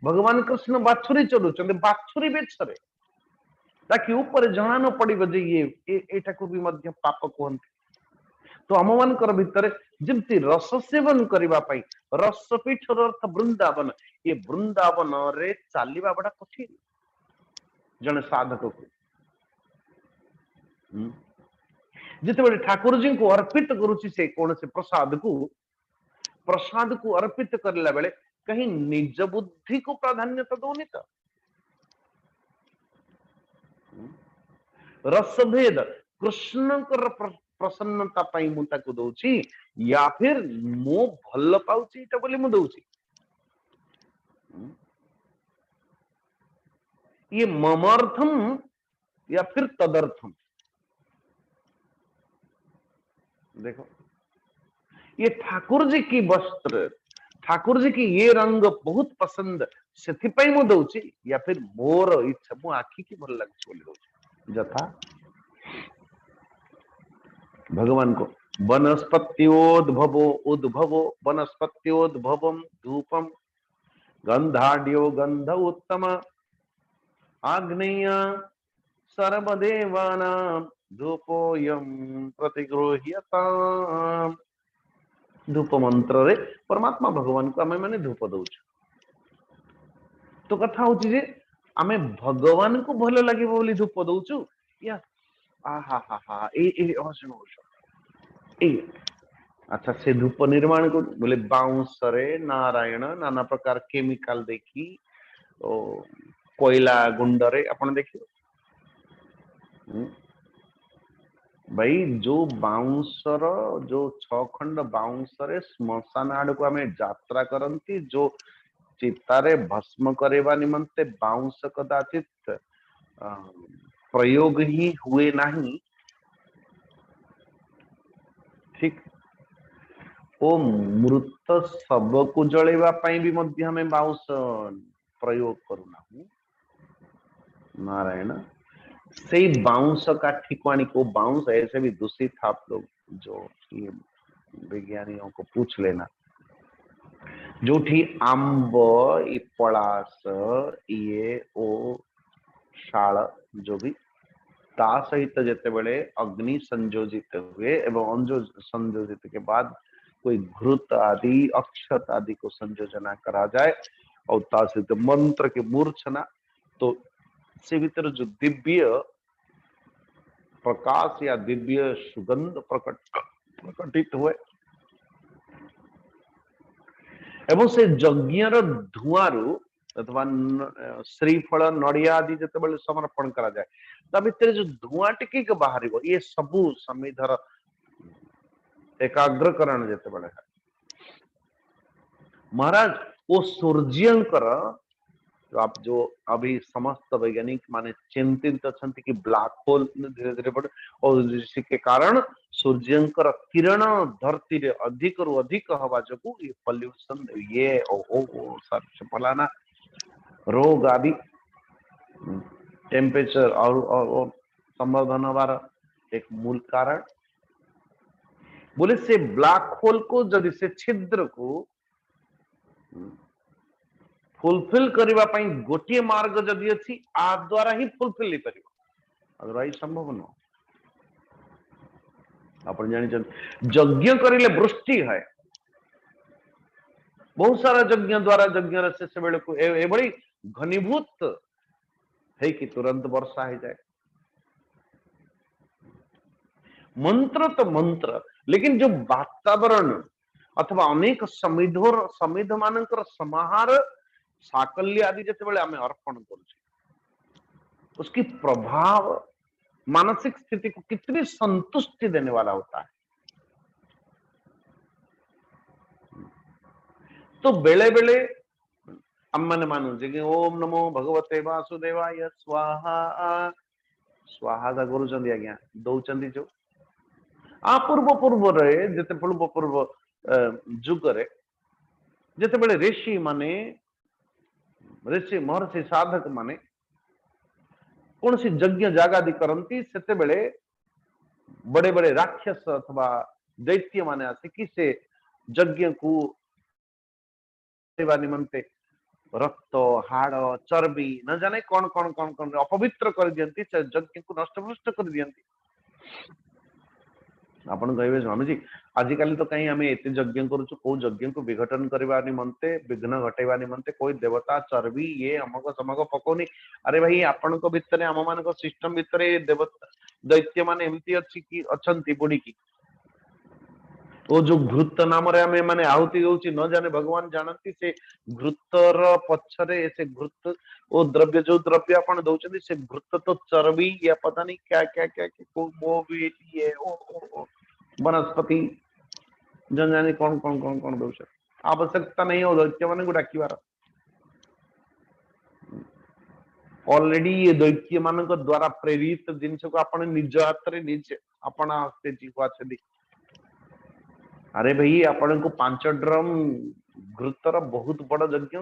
भगवान कृष्ण बाछुरी चलुचंदे बाछुरी बेछरे ताकि ऊपर जणा न पड़िबो जे ये एटा को भी मध्य पाप कहंती तो आम मानकर भितर जमती रस सेवन करबा पई रस पीठर अर्थ वृंदावन ये वृंदावन रे चालीबा बड़ा कठिन जने साधक को जिते ठाकुर जी को अर्पित करुची से कौन से प्रसाद को अर्पित करला बेले कहीं निज बुद्धि को प्राधान्यता दौनी तो रसभेद कृष्ण प्रसन्नता पाई मु ताको दउची या फिर मो भल पाउची एटा बोली मु दउची ये ममर्थम या फिर तदर्थम देखो ये ठाकुर जी की वस्त्र ठाकुर जी की ये रंग बहुत पसंद से मु दउची या फिर मोर इच्छा मु आखि की भल लागछ बोली दउची जथा भगवान को वनस्पत्योद्भवो उद्भवो वनस्पत्योद्भवम धूपम गंधाढ्यो गंध उत्तम आग्नेय सर्वदेवानां धूपोयम प्रतिगृह्यताम् धूप मंत्र रे परमात्मा भगवान को आमे माने धूप दउछ तो कथा होची जे आमे भगवान को भल लागि बोली धूप दउछु या आहा हा हा ए हसनो ए अच्छा से धूप निर्माण को बोले बाउंस रे नारायण नाना प्रकार केमिकल देखी ओ कोयला गुंड रे अपन देखियो भाई जो बाउंसर जो 6 खंड बाउंसरे श्मशान आड़ को आमे यात्रा करंती जो चितारे भस्म करेवा निमंते बाउंस कदाचित प्रयोग ही हुए नहीं ठीक ओ मृत शव को जलेवा पाई भी मध्य हमें बाउंस प्रयोग करूना नारायण से बाउंस का ठिकानी को बाउंस ऐसे भी दूषित था आप लोग जो ये विज्ञानियों को पूछ लेना जो ठी आंब पलास ये ओ शाल जो भी ता सहित जेते बेले अग्नि संयोजित हुए एवं संयोजित के बाद कोई घृत आदि अक्षत आदि को संयोजना करा जाए और ता सहित मंत्र के मूर्छना तो से भीतर जो दिव्य प्रकाश या दिव्य सुगंध प्रकटित हुए एवं से यज्ञर धुआं अथवा श्रीफल नड़िया आदि जिते समर्पण करा जाए ता भीतर जो धुआं टिके के बाहर ये सबू समिधर एकाग्रकरण जिते है महाराज वो सूर्यंकर तो आप जो अभी समस्त वैज्ञानिक माने चिंतित अच्छा कि ब्लैक होल धीरे धीरे बढ़े और जिसके कारण सूर्यंकर किरण धरती रे अधिक रु अधिक हवा जो ये पॉल्यूशन ये ओ सर फलाना रोग आदि टेम्परेचर और संवर्धन हमारा एक मूल कारण बोले से ब्लैक होल को जदि से छिद्र को फुलफिल करबा पई गोटे मार्ग जदि अछि आ द्वारा ही फुलफिल नहीं परिबो अदरवाइज संभव न अपन जानि यज्ञ करिले वृष्टि है बहुत सारा यज्ञ द्वारा यज्ञ से बेले को ए बड़ी घनीभूत है कि तुरंत वर्षा हो जाए। मंत्र तो मंत्र, लेकिन जो वातावरण अथवा अनेक समिध मानकर समाहार साकल्य आदि जिते आम अर्पण कर, उसकी प्रभाव मानसिक स्थिति को कितनी संतुष्टि देने वाला होता है। तो बेले बेले हम मैंने मानू कि ओम नमो भगवते वासुदेवाय स्वाहा स्वाहा का करुँच आज्ञा दौरान जो आ पूर्व पूर्व जिते पूर्व पूर्व जुगरे जिते बड़े ऋषि माने ऋषि महर्षि साधक माने कौन सी यज्ञ जागादि करती से बड़े बड़े राक्षस अथवा दैत्य माने आसिकी से यज्ञ को निमंते रक्त हाड़ चर्बी न जाने कौन कौन कौन कौन अपवित्र कर दियंती, से यज्ञ को नष्ट भ्रष्ट कर दियंती। आपण कहे स्वामी जी आजिकल तो कहीं आम एत यज्ञ करुचु, कौ यज्ञ को विघटन करने निमंते विघ्न घटेवा निमंते कोई देवता चर्बी ये अमक समक पकौनी। अरे भाई आपण भितर आम मान सिस्टम भितर देवता दैत्य मान एमती अच्छी कि अच्छी बुड़ी की वो जो घृत नाम आम मैंने आहुति दौची न जाने भगवान जानती से घृतर पछरे से घृत वो द्रव्य जो द्रव्य आपण दौरान से घृत तो चर्बी या पता नहीं क्या क्या क्या, क्या वो भी ये ओ वनस्पति जन जाने कौन कौन कौन कौन दौर आवश्यकता नहीं हो दैत्य मान को डाकिबार। ऑलरेडी ये दैत्य मान द्वारा प्रेरित जिनस को आपण निज हाथ में निजे अपना हस्ते जीवा। अरे भाई आपण को 5 ड्रम घृतर बहुत बड़ यज्ञ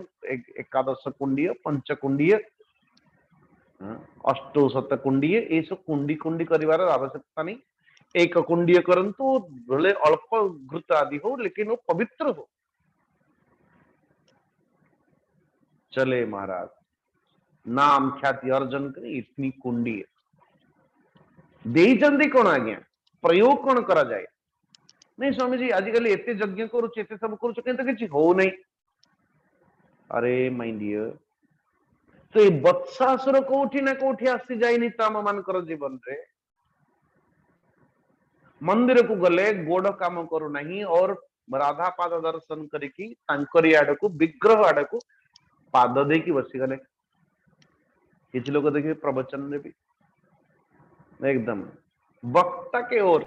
11 कुंडीय 5 कुंडीय 8 कुंडीय ये सब कुंडी कुंडी कर आवश्यकता नहीं। 1 कुंडीय करंतु भले अल्प घृत आदि हो लेकिन वो पवित्र हो। चले महाराज नाम ख्याति अर्जन करे इतनी कुंडी दे कौन आज्ञा प्रयोग कौन करा जाए। नहीं स्वामी जी आजिकल एत यज्ञ करुचे सब करुचे हो नहीं। अरे माय डियर तो ये बत्सासुर कोठी ना कोठी आसी जाइनी तो आम मानकर जीवन रे मंदिर को गले गोड़ काम करू नहीं और राधा पाद दर्शन करी आड़ को विग्रह आड़ को पाद दे की बसी गले। किसी लोग देखिए प्रवचन में भी एकदम वक्ता के ओर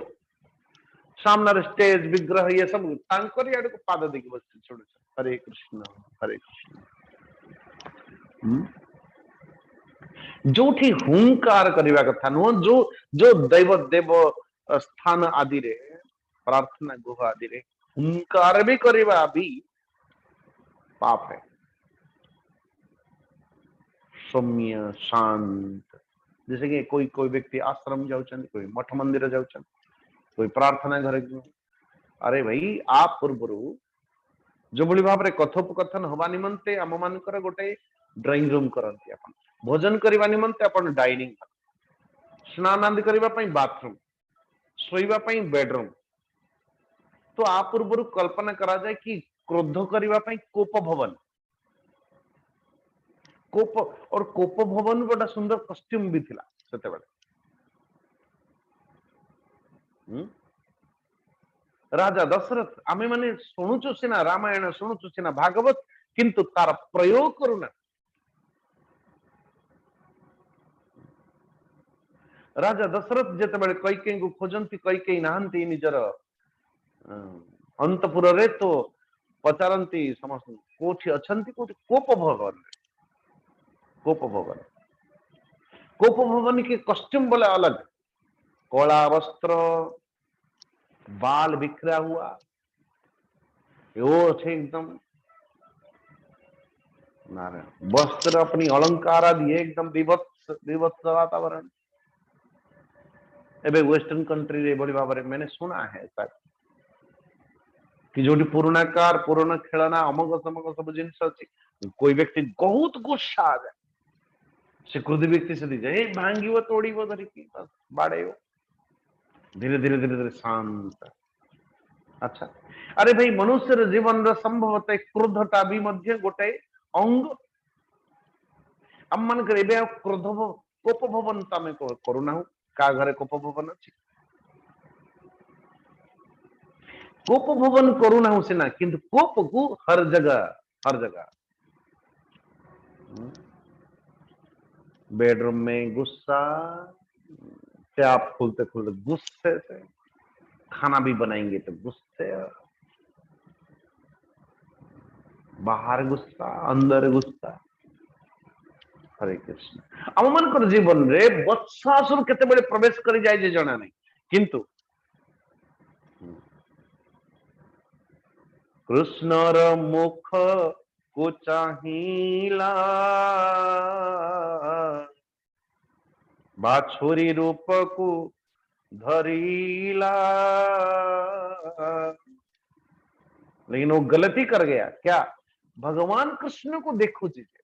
सामने स्टेज विग्रह ये सब तांकरी आड़ को पाद दे की बसी छोड़ हरे कृष्ण हरे कृष्ण। जोठी हुंकार करवा कथा नुह जो जो दैव देव स्थान आदि रे प्रार्थना गुहा आदि रे हुंकार भी करवा भी पाप है। सौम्य शांत जैसे कि कोई कोई व्यक्ति आश्रम जाऊँ कोई मठ मंदिर जाऊँ कोई प्रार्थना घर। अरे भाई आप पूर्व जो भली भाव कथोपकथन हवा निमंते आम मानकर गोटे ड्राइंग रूम करती अपन भोजन करने निमंते अपन डाइनिंग स्नान आदि करने बाथरूम शोइबा बेडरूम। तो आ पूर्व कल्पना करा जाए कि क्रोध करने कोप भवन कोप और कोप भवन गोटा सुंदर कस्ट्यूम भी थिला सेते बेले। राजा दशरथ आमे माने शुणुचु सिना रामायण शुणुचु सिना भागवत किंतु तार प्रयोग करूना। राजा दशरथ जिते बड़े कैकेयी को खोजती कैकेयी नहांती निजर अंतपुर रे तो पचारती समस्त कोठी अच्छी कोठी कोप भवन कोप भवन की कॉस्ट्यूम बोले अलग कला वस्त्र बाल बिखरा हुआ वो एकदम वस्त्र अपनी अलंकार आदि एकदम विभत्स वातावरण। एबे वेस्टर्न कंट्री रे बड़ी भाव मैंने सुना है सर कि जो पुराना कार पुराना खेलना अमक समक सब जिनस अच्छी कोई व्यक्ति बहुत गुस्सा आ जाए से क्रोधी व्यक्ति से दीजिए भांगी तोड़ी धरिकी बस बाड़े धीरे धीरे धीरे धीरे शांत। अच्छा अरे भाई मनुष्य जीवन संभवतः क्रोधटा भी मध्य गोटे अंग आम मान क्रोध कोप भवन तो आम करूना का घरे कोप भवन अच्छी कोप भवन करूना सीना किंतु कोप को हर जगह बेडरूम में गुस्सा टैप खुलते खुलते गुस्से से खाना भी बनाएंगे तो गुस्से बाहर गुस्सा अंदर गुस्सा हरे कृष्ण आम मान जीवन रे बत्सासुर केते बड़े प्रवेश कर जाए जे जना नहीं किंतु कृष्णर मुख को चाहिला बाछुरी रूप को धरीला लेकिन वो गलती कर गया क्या भगवान कृष्ण को देखो चीजें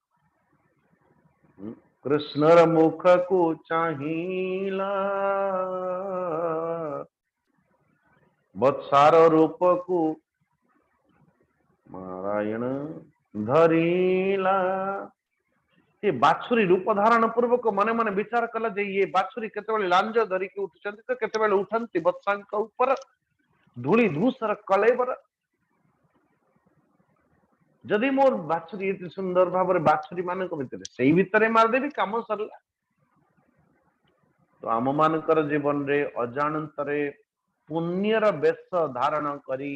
कृष्णर मुख को चाहिला बत्सार रूप को नारायण धरीला ये बाछुरी रूप धारण पूर्वक मने मने विचार कला जे ये बाछुरी केतेबेले लांज धरिकी उठुचंती तो केतेबेले उठंती बत्सांक ऊपर धूली धूसर कलेबर जदि मोर बाछुरी एते सुंदर भाव बाछुरी मान भितर से भितर मारदेवी काम सरला तो आम मानकर जीवन रे अजाणतरे पुण्यर बेश धारण करी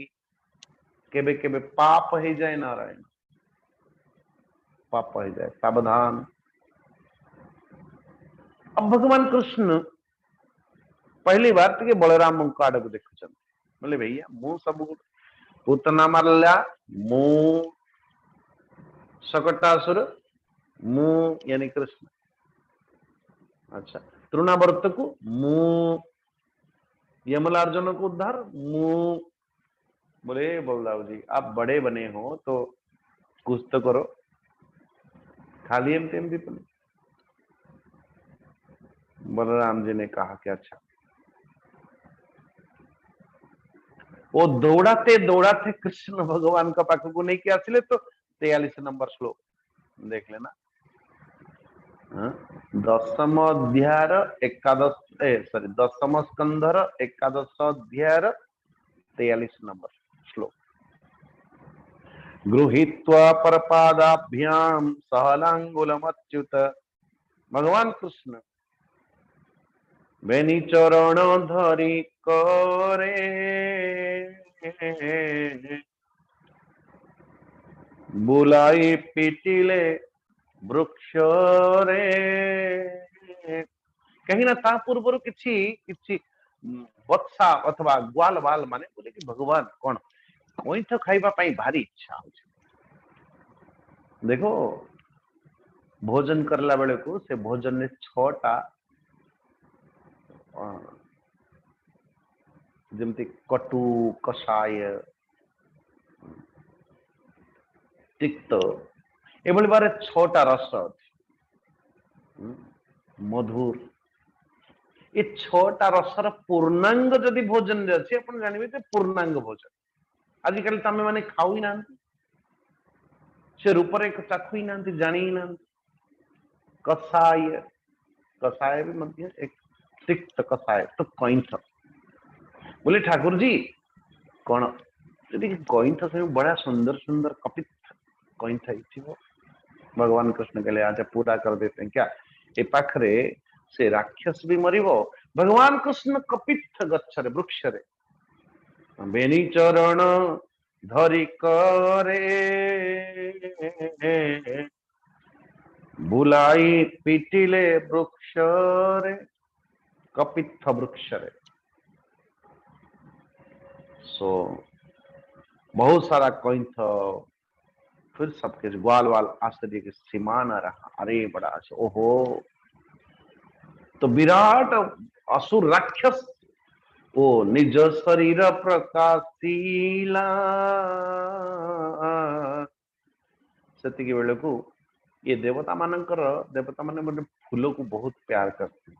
केबे केबे पाप हो जाए नारायण पाप हो जाए सावधान अब भगवान कृष्ण पहली बार टे बलराम आड़ को देखुं बोले भैया मु सब पूतना मारला मु शकटासुर मु यानी कृष्ण अच्छा तृणावर्त को मु यमलार्जुन को उद्धार मु बोले बलदाव जी आप बड़े बने हो तो कुछ तो करो खाली एमती बलराम जी ने कहा कि अच्छा वो दौड़ाते दौड़ाते कृष्ण भगवान का पाख को नहीं किया आसिले तो 43 नंबर श्लोक देख लेना दशम अध्याय एकादश सॉरी दशम स्कंधर एकादश अध्याय 43 नंबर श्लोक गृहीत्वा परपादाभ्याम सहलांगुलमच्युत भगवान कृष्ण बेनी चरण धरी करे बुलाई पिटिले वृक्ष रे कहीं ना ता पूर्व किछि किछि बत्सा अथवा ग्वाल बाल माने बोले कि भगवान कौन कईठ खाइबा पाई भारी इच्छा हो देखो भोजन करला बेले को से भोजन ने 6टा जमती कटु कषाय तिक्त एभली बारे 6टा रस मधुर ये 6टा रसर पूर्णांग जदि भोजन अच्छी आप जानवे तो पूर्णांग भोजन आजिकल तमें मैंने खाऊ ही ना से रूपरे चाखु ही ना जानी ही ना कषाय कषाय भी मध्य एक तिक्त कषाय तो कईठ बोले ठाकुर जी कौन कईठ से बड़ा सुंदर सुंदर कपित कईठ भगवान कृष्ण के लिए आज पूरा कर देते हैं क्या ए पाखरे से राक्षस भी मरिबो भगवान कृष्ण कपित गच्छरे वृक्षरे बेनी चरण धरी करे बुलाई पिटिले वृक्षरे कपित वृक्षरे सो बहुत सारा कईठ फिर सबके ग्वाल वाल आश्चर्य के सीमा न रहा अरे बड़ा अच्छा ओहो तो विराट असुर राक्षस ओ निज शरीर प्रकाशीला सेतिकी बेले को ये देवता माने फूलों को बहुत प्यार करते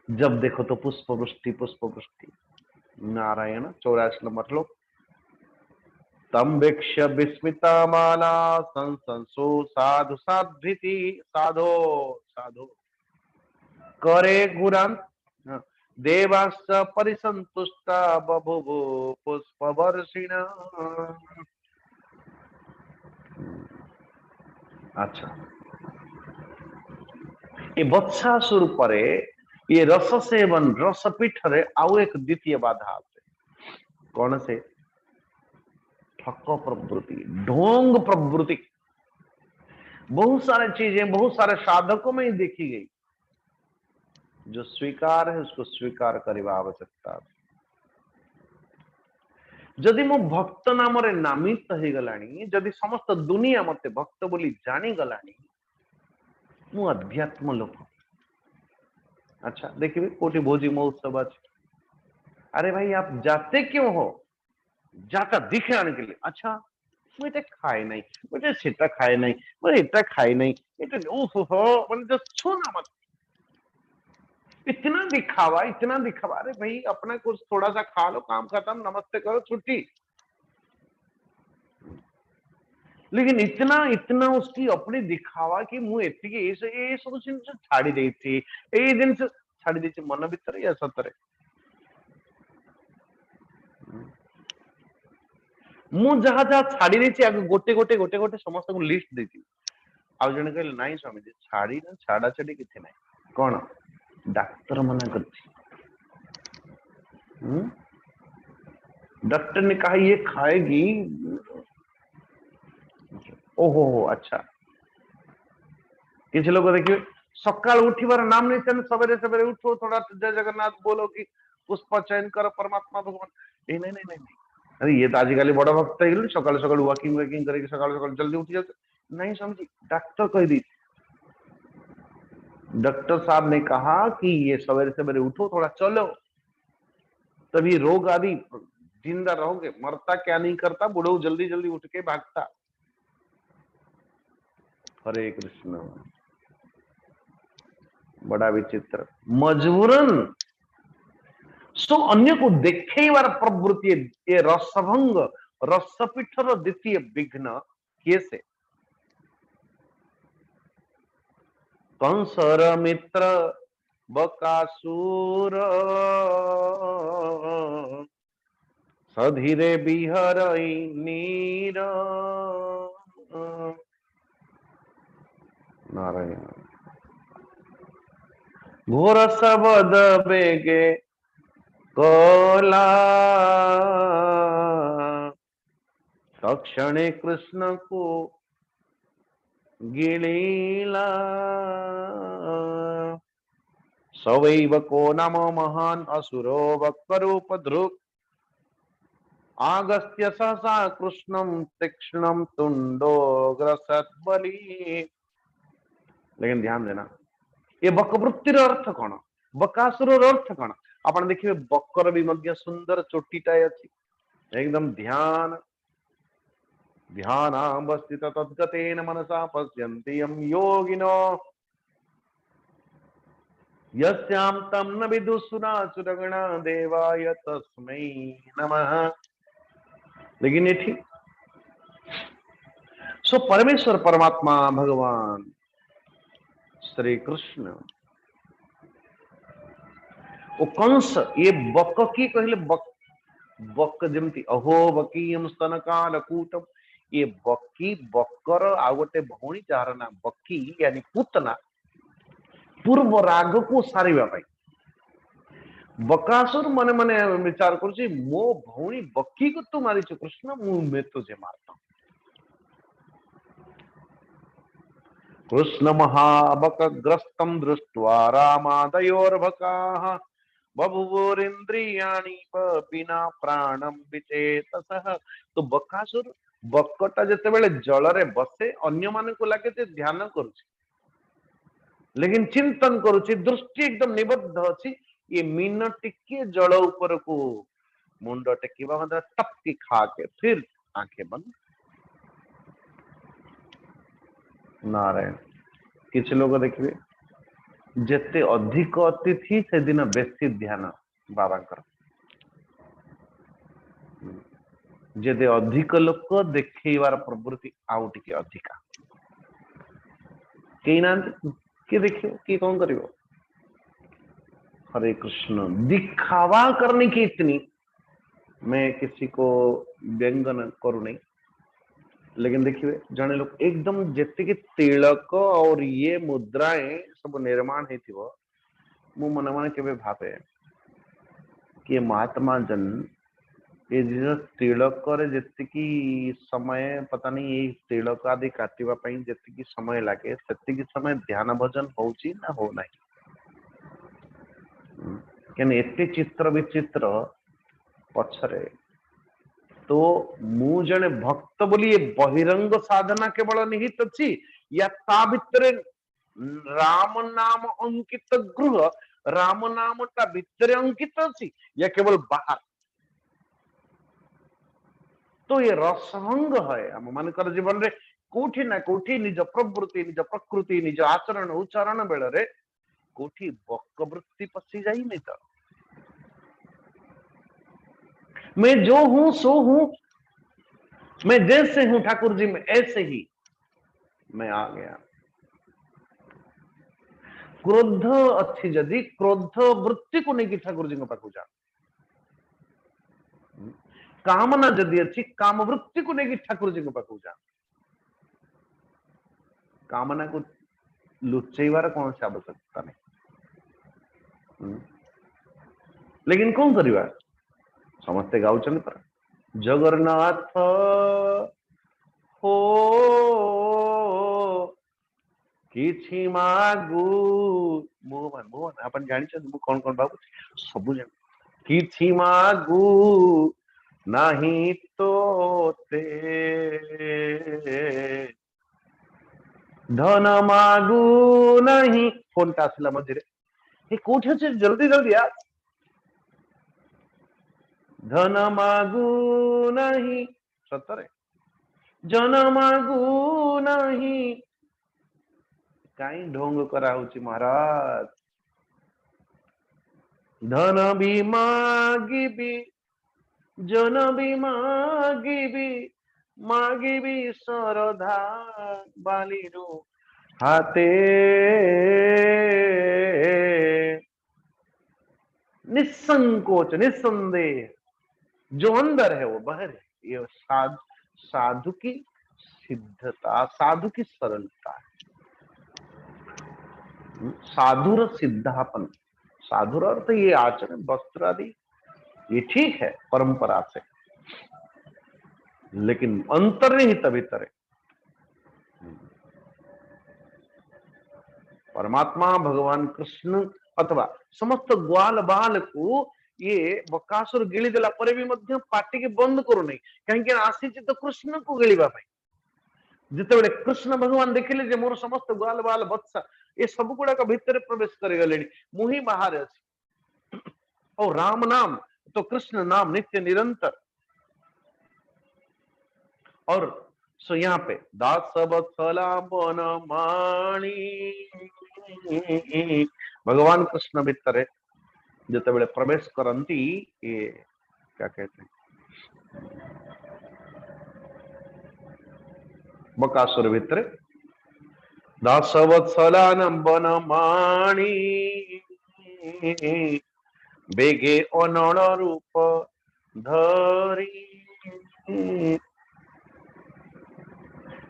जब देखो तो पुष्प वृष्टि नारायण 84 नंबर श्लोक तम वीक्ष्य विस्मिता माला संसंसो साधु साध्विति साधो साधो करे गुरान देवाश्च परिसंतुष्टा बभुवो पुष्पवर्षिणा। अच्छा, ये बत्सासुर परे ये रस सेवन रस पीठ रे आउ एक द्वितीय बाधा आते कौन से? ठक प्रवृत्ति, ढोंग प्रवृत्ति। बहुत सारे चीजें बहुत सारे साधकों में ही देखी गई। जो स्वीकार है उसको स्वीकार करने आवश्यकता। जदि मो भक्त नाम रे नामित हो गलानी, जदि समस्त दुनिया मते भक्त बोली जानी गलानी, मु अध्यात्म लोक। अच्छा देखिए कोटि भोजी महोत्सव अच्छे, अरे भाई आप जाते क्यों हो? जाता दिखे आने के लिए। अच्छा मुझे खाए नहीं, मुझे सीटा खाए नहीं, मुझे इतना खाए नहीं, मैंने छू ना मत। इतना दिखावा। अरे भाई अपना कुछ थोड़ा सा खा लो, काम खत्म, नमस्ते करो, छुट्टी। लेकिन इतना इतना उसकी अपनी दिखावा कि मु एतिकी ए सब जिन छाड़ी देती ए दिन से छाड़ी देती मन भीतर या सतरे। मु जहा जहा छाड़ी देती आगे गोटे गोटे गोटे गोटे समस्त को लिस्ट देती। आउ जने कहले नाही स्वामी जी छाड़ी ना छाड़ा छाड़ी किथे नाही। कौन? डॉक्टर मना करती। डॉक्टर ने कहा ये खाएगी। ओहो अच्छा, किसी लोग देखिए सकाल उठिबार नाम नहीं चले, सवेरे सवेरे उठो थोड़ा जय जगन्नाथ बोलो कि पुष्प चयन कर परमात्मा भगवान। ए नहीं नहीं नहीं, अरे ये तो आजिकल बड़ भक्त हो सकाल सकाल वॉकिंग वॉकिंग करके सकाल सकाल जल्दी उठी जाते। नहीं समझी, डॉक्टर कह दी। डॉक्टर साहब ने कहा कि ये सवेरे सवेरे उठो थोड़ा चलो, तभी रोग आदि जिंदा रहोगे। मरता क्या नहीं करता, बुढ़ऊ जल्दी जल्दी उठ के भागता। हरे कृष्ण। बड़ा विचित्र मजबूरन सो अन्य को देखेबार प्रवृत्ति ये रसभंग रसपीठर द्वितीय विघ्न किए से? कंसर मित्र बकासुर सधीरे बिहर नीर। नारायण घोर शबद बेगे कोला तक्षणे कृष्ण को गिलीला सवैव को नम महान असुरो वक्रूपधृक् आगस्त्य सहसा कृष्णम तीक्ष्णम तुंडो ग्रसत बलि। लेकिन ध्यान देना ये बकवृत्तिर अर्थ कौन, बकासुर अर्थ कौन? आप देखिए बकर भी मध्य सुंदर चोटीटाए अच्छी एकदम ध्यान ध्यानावस्थित तद्गतेन मनसा पश्यन्ति यं योगिनो यस्यां तं न विदुषुरासुरगणा देवाय तस्मै नमः। लेकिन ये ठीक सो परमेश्वर परमात्मा भगवान श्री कृष्ण वो कंस ये बक की कहले बक जमती अहो बकीयम स्तन कालकूटम। ये बकी बकर आ गोटे भौणी जार ना बकी यानी पूतना पूर्व राग को सारिबा पाई बकासुर मने मने विचार करुची मो भौणी बकी को तू मारी कृष्ण मु में तुझे मारता। कृष्ण महाबक ग्रस्तम दृष्ट्वा रामादयोर्भकाः बभुवोरिंद्रियाणि बिना प्राणम विचेतसः। तो बकासुर बकटा जते बेले जल रे बसे अन्य माने को लागे जे ध्यान करूची, लेकिन चिंतन करूची दृष्टि एकदम निबद्ध अछि। ये मीन टिके जल ऊपर को मुंड टेकिबा मतलब टपकी खा के फिर आंखें बंद। नारायण किसी लोग देखिए जेते अधिक अतिथि से दिन बेसी ध्यान बाबा कर। जदि अधिक लोक देखवार प्रवृत्ति आउ टिके अधिका कहीं ना किए देखियो किए कौन करियो। हरे कृष्ण दिखावा करने की इतनी, मैं किसी को व्यंगन करू नहीं, लेकिन देखिए जने लोग एकदम जेतिक तिलक और ये मुद्राएं सब निर्माण हेतिबो मु मन मन केबे भाबे कि महात्मा जन ये जो तिलक जेतिकी समय पता नहीं ये तिलक आदि काटिबा पई जेतिकी समय लागे सेतिकी समय ध्यान भजन होउची ना हो नाही। केन एते चित्र विचित्र पछरे तो मु जने भक्त बोली ये बहिरंग साधना केवल निहित अछि या ता भितरे राम नाम अंकित गृह राम नाम ता भितरे अंकित अछि या केवल बाहर। तो ये रसंग है हम मानकर जीवन रे कोठी ना कोठी निज प्रवृत्ति निज प्रकृति निज आचरण उच्चारण बेले रे कोठी बकवृत्ति पसी जाई नहीं। तो मैं जो हूं सो हूं, मैं जैसे हूं ठाकुर जी में ऐसे ही मैं आ गया। क्रोध अच्छी जदि क्रोध वृत्ति को नहीं ठाकुर जी पाक जा, कामना जदि अच्छी काम वृत्ति को नहीं ठाकुर जी पाक जा। कामना को लुचेबार कौन सी आवश्यकता नहीं, लेकिन कौन करवा समस्ते गाउन पर जगन्नाथ हो किछि मागु मोहन मोहन अपन जानी मु कौन कौन बाबू सब जान किछि मागु नहीं तो ते धन मागु नहीं। फोन टा आसला मझे ये कोठी अच्छे जल्दी जल्दी आ धन मागु नहीं सतरे जन मागु नहीं कहीं ढोंग करा महाराज। धन भी मागिबी जन भी मागिबी मागिबी सरधा बालीरू हाथे निसंकोच निसंदेह जो अंदर है वो बाहर है। ये साधु की सिद्धता साधु की सरलता है। साधुर सिद्धापन साधुर अर्थ ये आचरण वस्त्र आदि ये ठीक है परंपरा से, लेकिन अंतर्निहित भीतर परमात्मा भगवान कृष्ण अथवा समस्त ग्वाल बाल को ये बकासुर गिली देला परे भी मध्य पार्टी के बंद करू नहीं कहीं आसी तो कृष्ण को गिलिबा पाई। जिते कृष्ण भगवान देखिले जे मोर समस्त ग्वाल बाल बत्सा ये सब गुड़ाक भितर प्रवेश कर गले मुही बाहर अच्छी और राम नाम तो कृष्ण नाम नित्य निरंतर। और सो यहाँ पे दास बत्सला बन माणी भगवान कृष्ण भितर जिते बड़े प्रवेश करती ये क्या कहते हैं बकासुर भितर दास बत्सला बन माणी बेगे अनल रूप धरी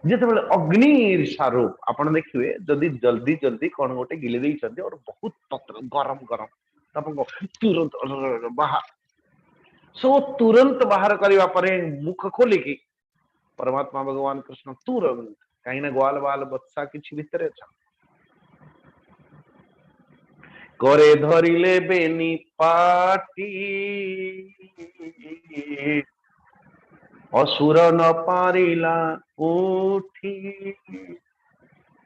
जिते अग्नि ईर्षारूप आपण देखिए जदि जल्दी जल्दी कौन गोटे गिले देइछन्ती और बहुत तत्र गरम गरम तुरंत बाहर सो तुरंत बाहर करने पर मुख खोलिकी परमात्मा भगवान कृष्ण तुरंत कहीं ना ग्वाल बाल बत्सा किछि भितर अच्छा करे धरिले बेनी पाटी असुर न पारिला उठी।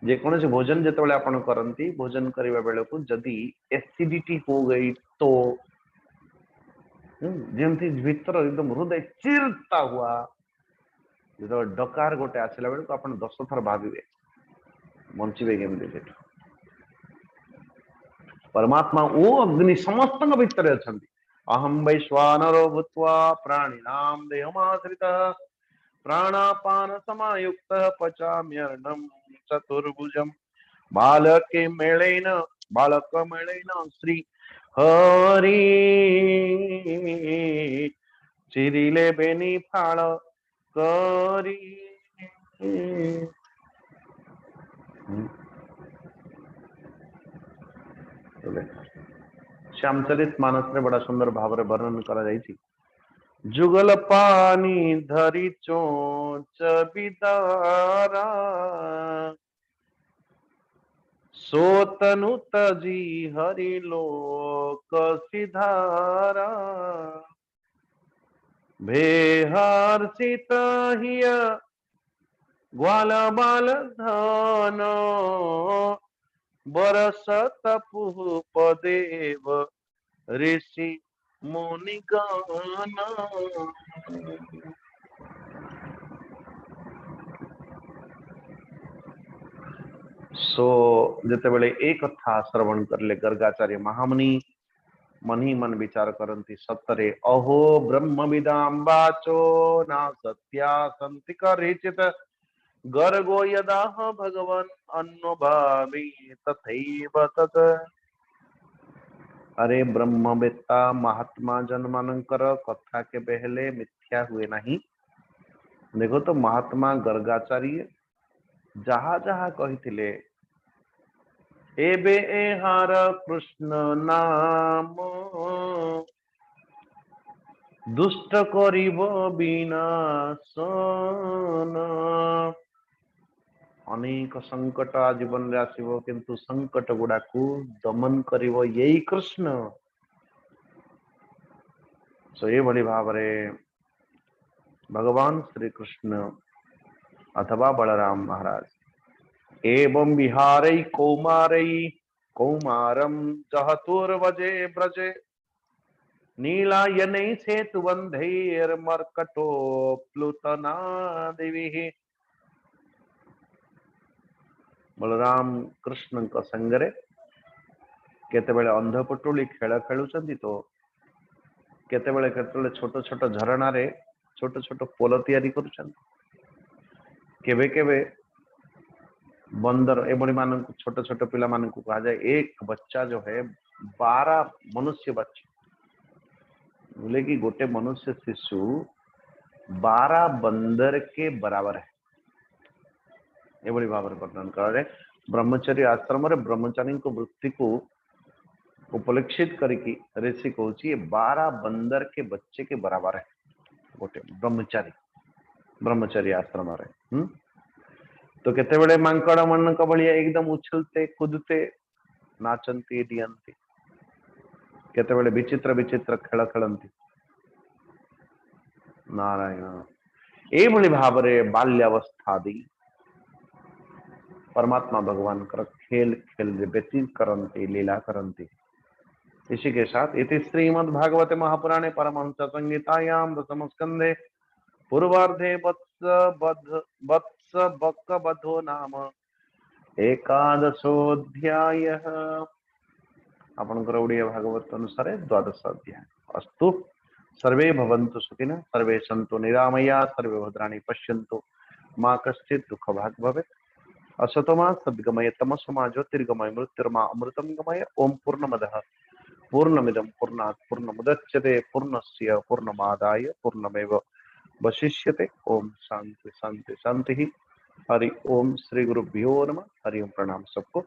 जेकोसी भोजन जिते आपण करती भोजन करने बेले को जदि एसिडिटी हो गई तो जमती भीतर एकदम हृदय चिरता हुआ जो डकार गोटे आसला बेलू आप 10 थर भावे बंचे केमती परमात्मा वो अग्नि समस्त भितर अच्छा अहम वैश्वानरो भूत्वा प्राणिनां देहमाश्रितः प्राणापान समायुक्तः पचाम्यन्नं चतुर्भुजम् बालकमेळेन श्री हरि चिरिले बेनी फाळ करी। श्यामचरित मानस रे बड़ा सुंदर भाव रे वर्णन करा जायछि। जुगल पानी धरी चोंच बिदारा सोतनु तजी हरि लोक सिधारा भेहर्षित हिय ग्वाल बाल धन बरसत पुष्पदेव ऋषि मुनिगण। सो जेतेबेले एक कथा श्रवण करले गर्गाचार्य महामुनि मन ही मन विचार करती सत्तरे अहो ब्रह्म विदाम वाचो ना सत्या संति करिचित गर्गो यदा भगवन अन्नुभावि तथैव तत्। अरे ब्रह्मवेत्ता महात्मा जन मानकर कथा के पहले मिथ्या हुए नहीं। देखो तो महात्मा गर्गाचार्य जहा जहा कही एबे एहार कृष्ण नाम दुष्ट करिब विनाशन। अनेक संकट जीवन रे आसीबो किंतु संकट गुडा को दमन करिब यही कृष्ण। सो ये बड़ी भाव रे भगवान श्री कृष्ण अथवा बलराम महाराज एवं विहारै कौमारै कौमारम जहतुर्वजे ब्रजे नीलायनै सेतुबन्धैर्मर्कटो प्लुतना देवी। बलराम कृष्ण संगरे केतेबेले अंधपुटुली खेल खेलुचंदी तो केतेबेले केतेबेले छोट छोट झरणा रे छोट छोट पोल तैयारी करुचंदी। केबे केबे बंदर एबड़ी मान छोट छोट पिला मान को कहा जाए एक बच्चा जो है 12 मनुष्य बच्चे बोले कि गोटे मनुष्य शिशु 12 बंदर के बराबर है। ये बड़ी भाव वर्णन कर ब्रह्मचर्य आश्रम रे ब्रह्मचारी को वृत्ति को उपलक्षित करके ऋषि कहूँ ये 12 बंदर के बच्चे के बराबर है गोटे ब्रह्मचारी ब्रह्मचर्य आश्रम रे। तो केते बड़े मांकड़ मन का भलिया एकदम उछलते कूदते नाचंती डियंती केते बड़े विचित्र विचित्र खेल खेलती। नारायण ए भली भाव रे बाल्यावस्था दी परमात्मा भगवान कर खेल खेल व्यतीत करती लीला करती। इसी के साथ इति श्रीमद् भागवते महापुराणे परमहंस संहितायां दशम स्कंधे पूर्वार्धे वत्स बद्धो नाम एकादशोऽध्यायः। आपनकर ओडिया भागवत अनुसार द्वादश अध्याय। अस्तु सर्वे भवन्तु सुखिनः सर्वे सन्तु निरामया सर्वे भद्राणि पश्यन्तु मा कश्चित् दुःख भाग् भवेत्। असतो मा सद्गमय तमसो मा ज्योतिर्गमय मृत्युर्मा अमृतं गमय। ओम पूर्णमदः पूर्णमिदं पूर्णात् पूर्णमुदच्यते पूर्णस्य पूर्णमादाय पूर्णमेव वशिष्यते। ओम शांति शांति शांति। हरि ओम श्री गुरुभ्यो नमः। हरि ओम प्रणाम सबको।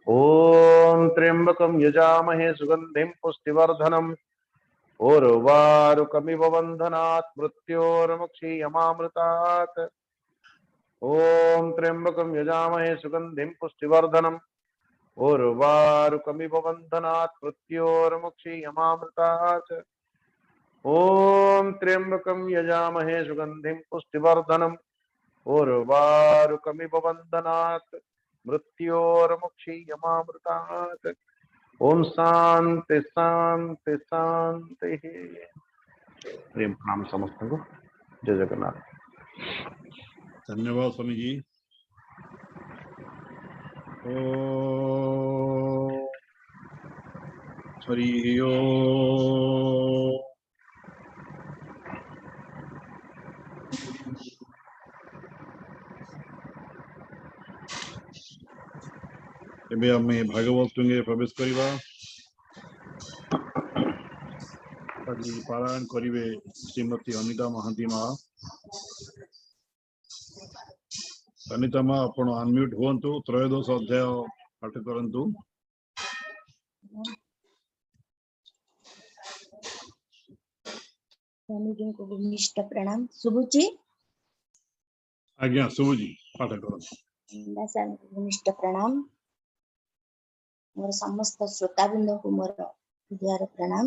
ओम त्र्यंबकं यजामहे सुगंधिं पुष्टिवर्धनम् उर्वारुकमिव बन्धनात् मृत्योर्मुक्षीयमामृतात्। ओम त्र्यंबकं यजामहे सुगंधिं पुष्टिवर्धनम् उर्वारुकमिव बन्धनात् मृत्योर्मुक्षीयमामृतात्। ओम त्र्यंबकं यजामहे सुगंधिं पुष्टिवर्धनम् उर्वारुकमिव बन्धनात् मृत्योर्मुक्षीयमामृतात्। ओम शांति शांति शांति। प्रेम प्रणाम समस्त को। जय जगन्नाथ। धन्यवाद स्वामी जी। हरि ओम। एबे आमे भागवत टुंगे प्रवेश करिबा। आज पारायण करिवे श्रीमती अनिता महांती मा। अनिता मा आपण अनम्यूट हुअन्तु, त्रयोदश अध्याय पाठ करन्तु। स्वामी को भूमिष्ठ प्रणाम। सुबुची आज्ञा सुबुजी पाठ करन्तु। स्वामी को भूमिष्ठ प्रणाम। मोर समस्त श्रोताबृंद को मोर हृदय प्रणाम।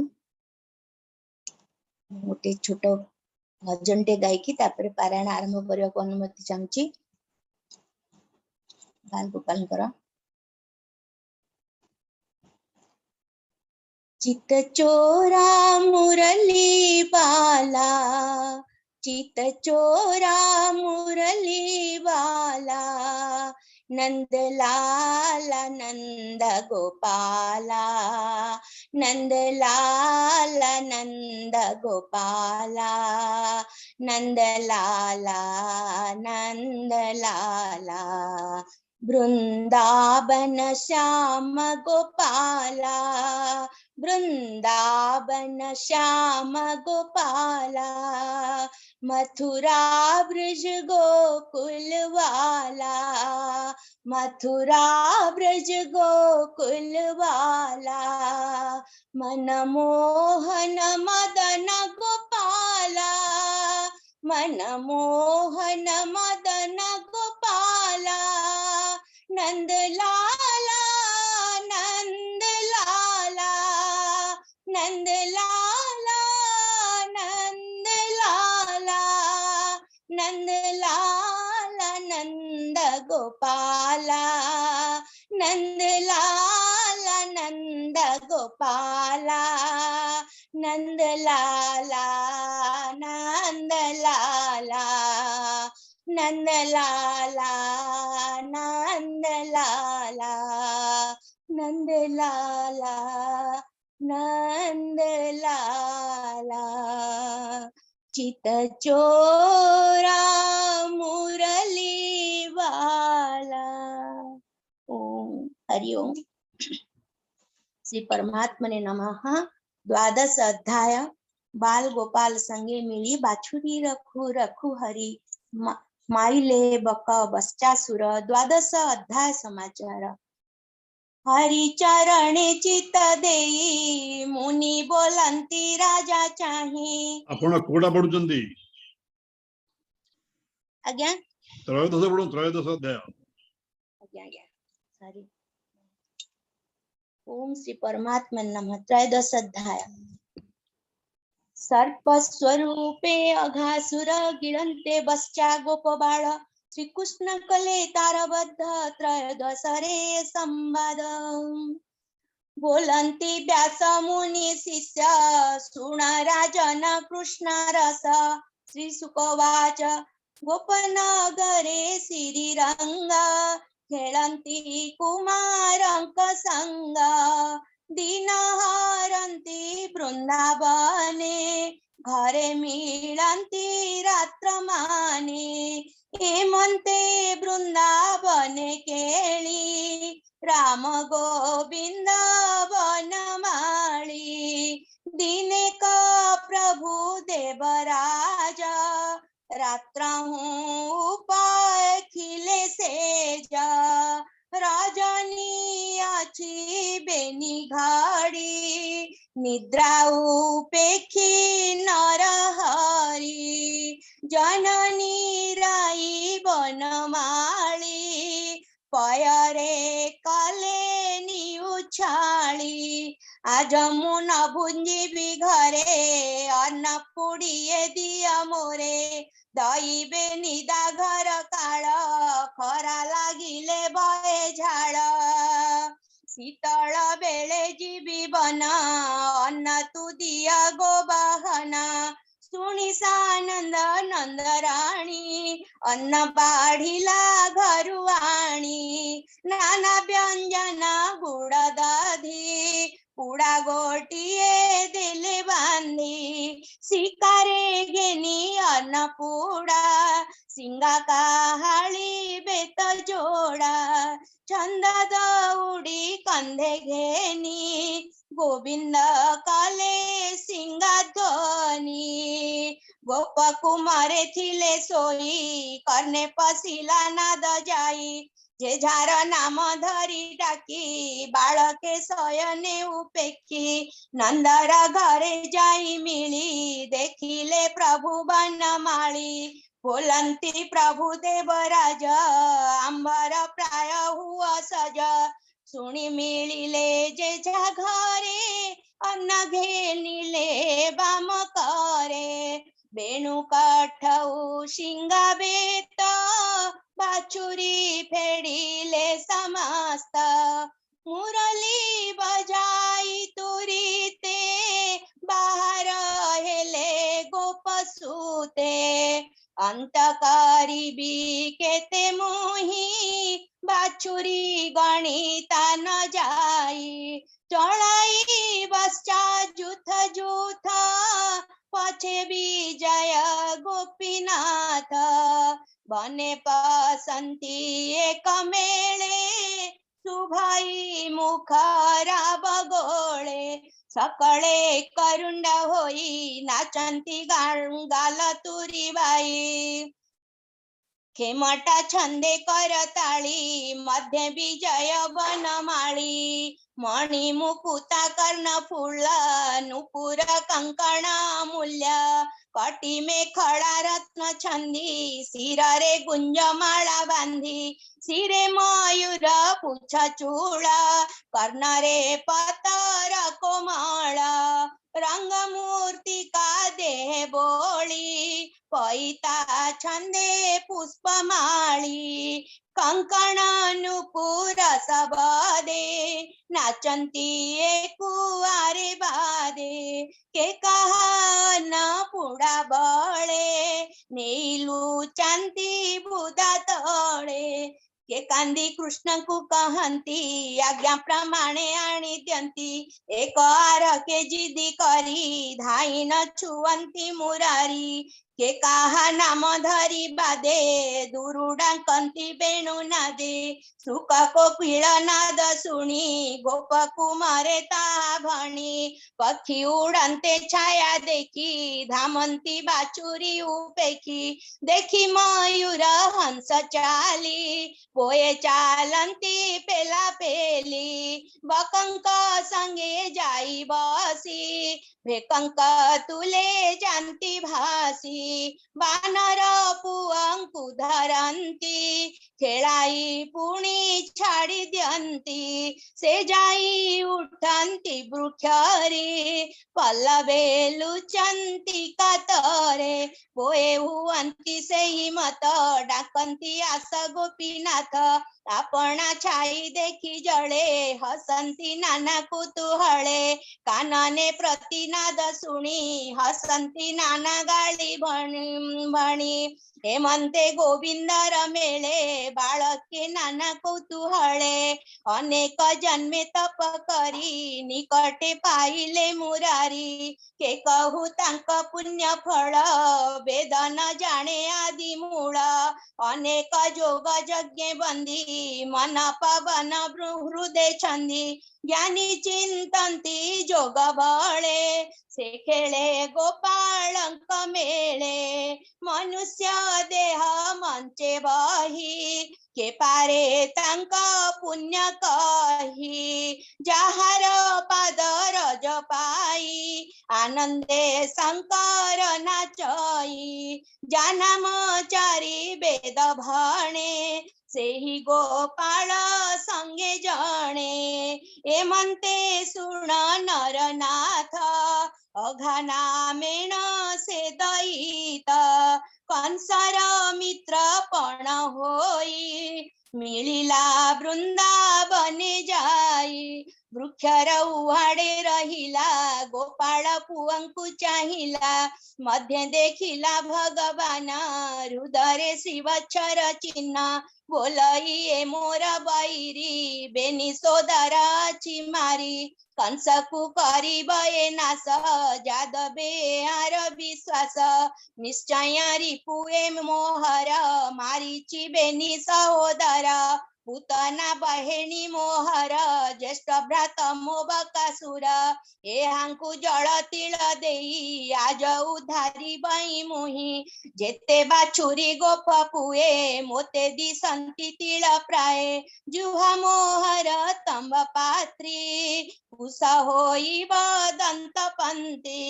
गोटे छोट भजन टे गायकी तापर पारायण आरंभ करने को अनुमति चाहूची। बाल गोपाल कर चित चोरा मुरली बाला, चित चोरा मुरली बाला, नंद लाला नंद गोपाला, नंद लाला नंद गोपाला, नंद लाला नंद लाला, वृंदावन श्याम गोपाला, वृंदावन श्याम गोपाला, मथुरा ब्रज गोकुल वाला, मथुरा ब्रज गोकुल वाला, मनमोहन मदन गोपाला, मनमोहन मदन गोपाला, नंद लाला नंद लाला, नंद लाला नंद लाला, नंद लाला नंद गोपाला, नंद लाला नंद गोपाला, नंद लाला नंद लाला, नंद लाला नंद लाला, नंद लाला नंद लाला, चित चोरा मुरली वाला। ओम हरि ओम। श्री परमात्मने नमः। द्वादश अध्याय बाल गोपाल संगे मिली बाछुरी रखु रखु हरि माइले बक बच्चासुर। द्वादश अध्याय समाचार। हरि चरणे चित देई मुनि बोलंती राजा चाही। आपण कोडा पढुचंदी? आज्ञा त्रयोदश पढु, त्रयोदश अध्याय। आज्ञा आज्ञा सॉरी। ओम श्री परमात्मा नमः। त्रयोदश अध्याय। सर्प स्वरूपे अघासुर गिरन्ते बश्चा गोपबाळ। श्री कृष्ण कले तारबद्ध त्रयोदश रे संवाद। बोलन्ति व्यास मुनि शिष्य सुण राजन कृष्ण रस। श्री शुकवाच गोपनगरे श्रीरंग खेलन्ति कुमारंक संग। दीनहरन्ति वृंदावने घरे मिलन्ति रात्रमाने। हेमन्ते वृंदावने केली राम गोविंद वनमाली। दिने का प्रभु देवराज रात्रहूँ उपाय खिले सेजा। राजनी आछि बेनी घाड़ी निद्रा उपेक्षी नरहरी। जननी राई वनमाली पयरे कले निउछाली। आज मु न भुंजीबी घरे अन्न पुड़िए दिया मोरे। दैबे निदा घर काल खरा लागिले बहे झाड़। शीतल बेले जीवी बन अन्न तू दिया गो बहना। सुनी सानंद नंद राणी अन्न बाढिला घरु आणी नाना व्यंजन गुड दधी पुडा गोटिए दिले बांधी शिकारे घेनी अन्नपुडा सिंगा काहाळी बेत जोडा छंद दौडी कंधे घेनी गोविंद काले सिंगा ध्वनी गोप कुमारे थिले सोई करने पसिला नाद जाई जे झार नाम धरी डाकी बाळके शयने उपेक्षी नंदर घरे जाई मिली देखिले प्रभु बनमाळी बोलंती प्रभु देवराज आंबर प्राय हुआ सज सुनी मिलिले जे जा घरे अन्न घेनिले बाम करे बेणु काठऊ शिंगा बेत बाछुरी फेडिले समस्त मुरली बजाई तुरीते बाहर हेले गोप सूते अंत करिबी केते मोही बाछुरी गणिता न जाई चढ़ाई बच्चा जुथ जुथ पछे विजय गोपीनाथ बने पसंती एक मेळे सुभाई मुखरा बगोळे सकळे करुंड होई नाचंती गाल तुरी बाई खेमटा छंदे करताळी मध्य विजय बनमाळी मणि मुकुता कर्ण फूल नुपुर कंकण मूल्य कटी में खड़ा रत्न छंदी सिरे गुंजमाळा बांधी सिरे मयूर पुछ चूड़ कर्ण रे पतर कोमल रंग मूर्ति का देह बोली पैता छंदे पुष्पमाळी कंकण नुपुर सबदे नाचंती कुआरे बादे के कहा न पुड़ा बळे नीलू चांदी बुदा तळे के कांदी कृष्ण को कहंती आज्ञा प्रमाणे आनी द्यंती एक आरके जिदी करी धाई न छुवंती मुरारी के काहा नाम धरी बादे दुरुडा कंती बेणु नादे सुख को पीड़ नाद सुनी गोप कुमारे ता भणी पक्षी उड़ंते छाया देखी धामंती बाछुरी उपेखी देखी मयूर हंस चाली पोए चालंती पेला पेली बकंक संगे जाई बसी भेकंक तुले जानती भासी बानर पुअंकु धरंती खेलाई पुणी छाड़ी दियंती से जाई उठंती वृक्षरी पल्लवे लुचंती कातरे पोए हुअंती से ही मत डाकंती आस गोपीनाथ आपणा छाई देखी जळे हसंती नाना कुतूहळे कानने प्रतिनाद सुनी हसंती नाना गाळी भणी हेमंते गोविंदर मेळे बाळके नाना कौतूहळे अनेक जन्मे तप करी निकटे पाहिले मुरारी के कहू तांक पुण्य फळ वेद न जाणे आदि मूळ अनेक जोग यज्ञ बंदी मन पवन हृदय छंदी ज्ञानी चिंतंती जोग बळे से खेळे गोपाळंक मेळे मनुष्य देह मंचे बही के पारे तांक पुण्य कही जाहार पाद रज पाई आनंदे शंकर नाचई जानाम चारी वेद भणे सेही गोपाळ संगे जणे एमंते सुण नरनाथ अघाना मेण से दयित कंसर मित्र पण होई मिलिला वृंदावने जाई वृक्षर उहाड़े रहिला गोपाल पुअंकु चाहिला मध्य देखिला भगवान हृदय शिवच्छर चिन्ह बोलई ए मोर बैरी बेनी सोदरा चिमारी कंस को करिब ए नाश जादवे आर विश्वास निश्चय रिपुए मोहर मारिची बेनी सहोदर पूतना बहेणी मोहर ज्येष्ठ भ्रात मोबकासुर एहांकु जल तिल देई आज उधारी बई मुही जेते बाछुरी गोप पुए मोते दिसंती तिल प्राय जुहा मोहर तंब पात्री उषा होइब दंत पंते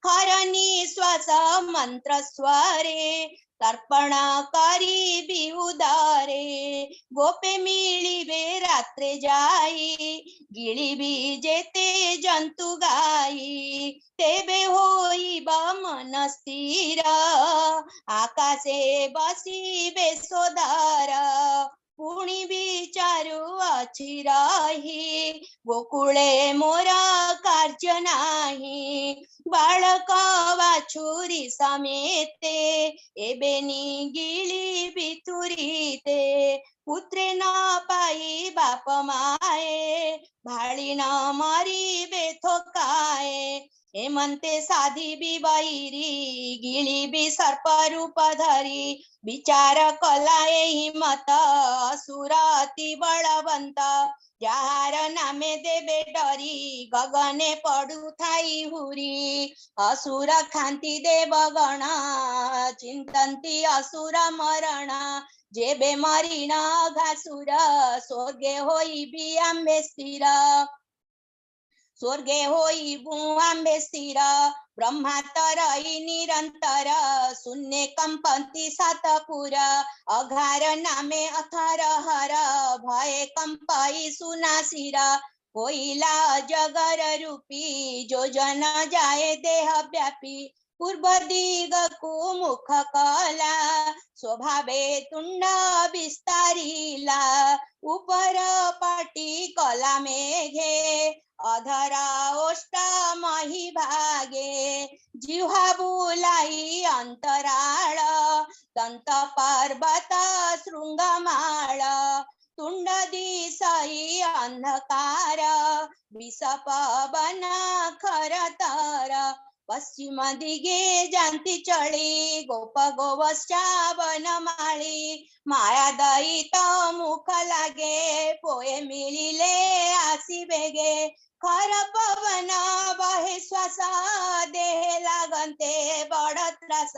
हरणी श्वास मंत्र स्वरे तर्पण करी उदारे गोपे मिलिबे रात्रे जाई गिळिबी जेते जंतु गाई तेबे होइब मन स्थिर आकाशे बसिबे सोदार पुणी विचारु अछि रही गोकुळे मोरा कार्य नाही बालक बाछुरी समेते एबेनी गिली बितुरीते पुत्रे न पाई बाप माए भाळी न मरी बेथोकाए हेमंते साधी बी बैरी गिली बी सर्प रूप धरी विचार कला हिमत असुर अति बलवंत जार नामे देबे डरी गगने पडु थाई हुरी असुर खांती देव गण चिंतंती असुर मरण जेबे मरीन घासुर स्वर्गे होई आंबे स्थिर स्वर्गे होई आंबे स्थिर ब्रह्मा तरई निरंतर शून्य कंपंती सातपुर अघार नामे अथर हर भय कंपई सुनासिर होइला जगर रूपी जो जन जाए देह व्यापी पूर्व दिग को मुख कला स्वभावे तुंड विस्तारिला ऊपर पाटी कला मेघे अधरा ओष्टा मही भागे जिह्वा बुलाई अंतराळ दंत पर्वत शृंगमाळ तुंड दिसई अंधकार विष पवन खरतर पश्चिम दिगे जांती चली गोप गोवस्या वनमाळी माया दयित मुख लागे पोये मिलिले आसी बेगे खर पवन बहे श्वास देहे लागंते बड़ त्रास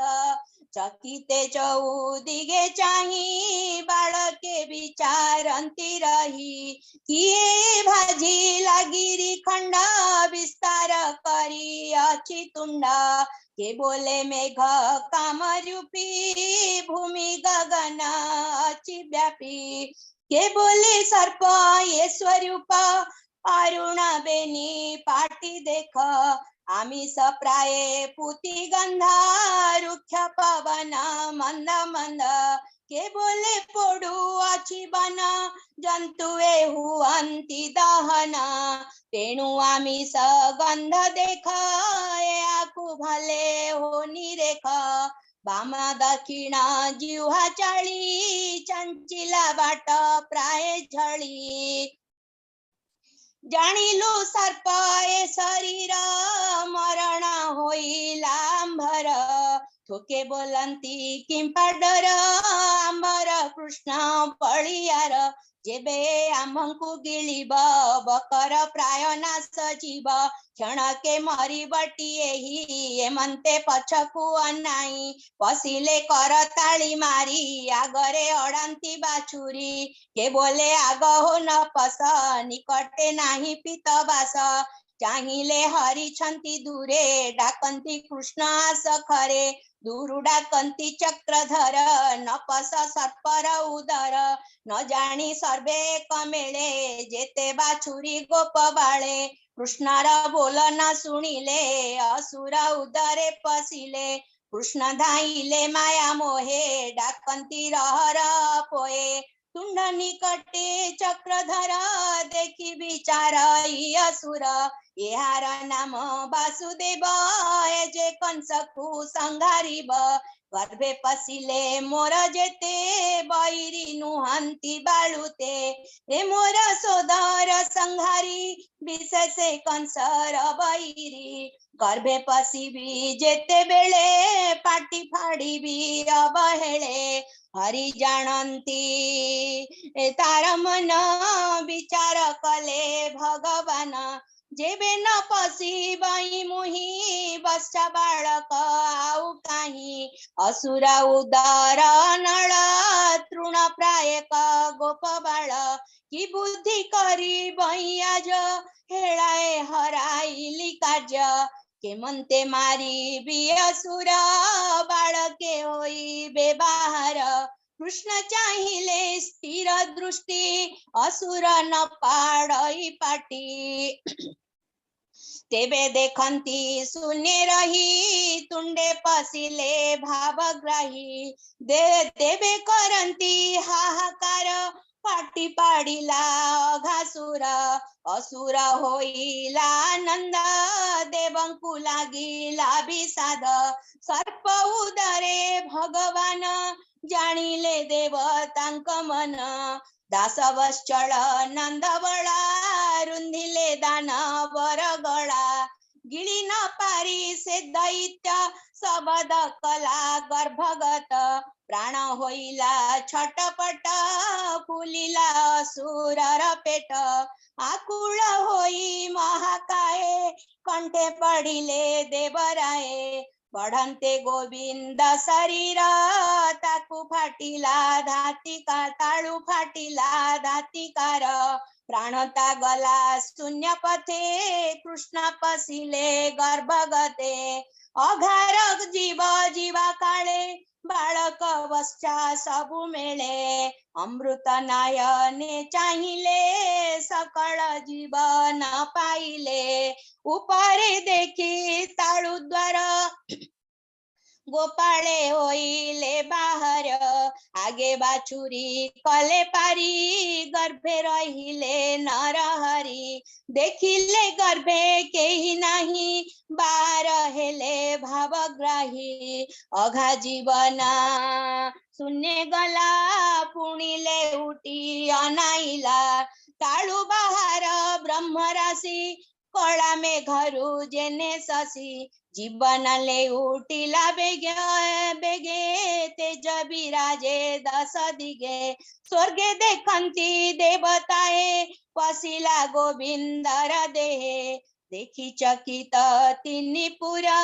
चकिते चौदिगे चाही बाळके विचारंती रही किए भाजी लागिरी खंड विस्तार करी अछि तुंड के बोले मेघ काम रूपी भूमि गगन अछि व्यापी के बोले सर्प ये स्वरूप अरुण बेनी पाटी देख आमिष प्राये पुति गंधा रुक्ष पवन मंद मंद के बोले पोडू अछि बन जंतुए हुअंती दहन तेणु आमिष गंध देख आकु भले हो निरेख बाम दक्षिण जिह्वा चाली चंचिला बाट प्राय झळी जानिलु सर्प ए शरीर मरण होइला आंबर थोके बोलंती किंपा डर आंबर कृष्ण पळियार जेबे आम्भंकु गिळिब बकर प्राय नाश जीव क्षणके मरी बटिए ही एमंते पछकु अनाई पसिले करताली मारी आगरे अडांती बाछुरी के बोले आग हो न पस निकटे नाही पीत बास चाहिले हरि छंती दूरे डाकंती कृष्ण आस खरे दूरु डाकंती चक्रधर न पस सर्पर उदर न जानी सर्वे कमेले जेते बाछुरी गोप बाळे कृष्णर बोल न सुनिले असुर उदरे पसिले कृष्ण धाइले माया मोहे डाकंती रहर पोए तुंड निकटे चक्रधर देखि विचार असुर यार नाम वासुदेव ए जे कंस को संघारिब गर्भे पशिले मोर जेते बैरी नुहंती बालुते ए मोर सोदर संघारी विशेष कंसर बैरी गर्भे पशिबी जेते बेले पाटी फाड़ीबी अवहेले हरि जानती तार मन विचार कले भगवान जेबे न पशिबई मुहि बच्चा बालक आउ काहीं असुर उदर नल तृण प्रायक गोप बाल कि बुद्धि करी आज हेलाए हराइली कार्य केमंते मारी भी असुर बालके होई बेबाहार कृष्ण चाहिले स्थिर दृष्टि असुर न पाड़ई पाटी तेबे देखंती शून्य रही तुंडे पशिले भावग्राही देवे करंती हाहाकार पाटी पाड़िला अघासुर असुर होइला नंद देवंकु लागिला विषाद सर्प उदरे भगवान जानिले देवतांक मन दास वश्चल नंद बळा रुंधिले दानवर गळा गिळी न पारी से दैत्य सबद कला गर्भगत प्राण होइला छटपट फुलिला असुरर पेट आकुळ होई महाकाय कंठे पडिले देवराये बढ़ंते गोविंद शरीर ताकू फाटिला धातिका ताळू फाटिला धातिकार प्राणता गला शून्य पथे कृष्ण पशिले गर्भगते अघार जीव जीवा काळे बालक वश्चा सबु मेले अमृत नयने चाहिले सकल जीवन पाइले उपरे देखी ताळू द्वार गोपाळे होइले बाहर आगे बाछुरी कले पारी गर्भे रहिले नरहरी देखिले गर्भे केही नाही बाहर हेले भावग्राही अघा जीवन शून्य गला पुणिले उठी अनाइला ताळू बाहर ब्रह्मराशि कला में घरू जेने शशि जीवन ले उठिला बेगे बेगे तेज विराजे दस दिगे स्वर्गे देखंती देवताए पशिला गोविंदर देहे देखी चकित तिनि पुरा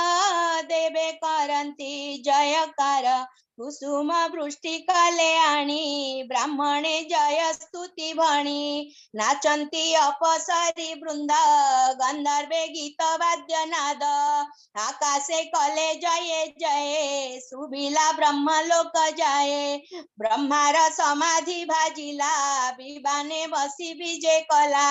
देवे करंती जयकार कुसुम वृष्टि कले आणी ब्राह्मणे जय स्तुति भणी नाचंती अपसरी वृंद गंधर्वे गीत वाद्य नाद आकाशे कले जय जय सुबिला ब्रह्मलोक जाए ब्रह्मार समाधि भाजिला विमाने बसी विजय कला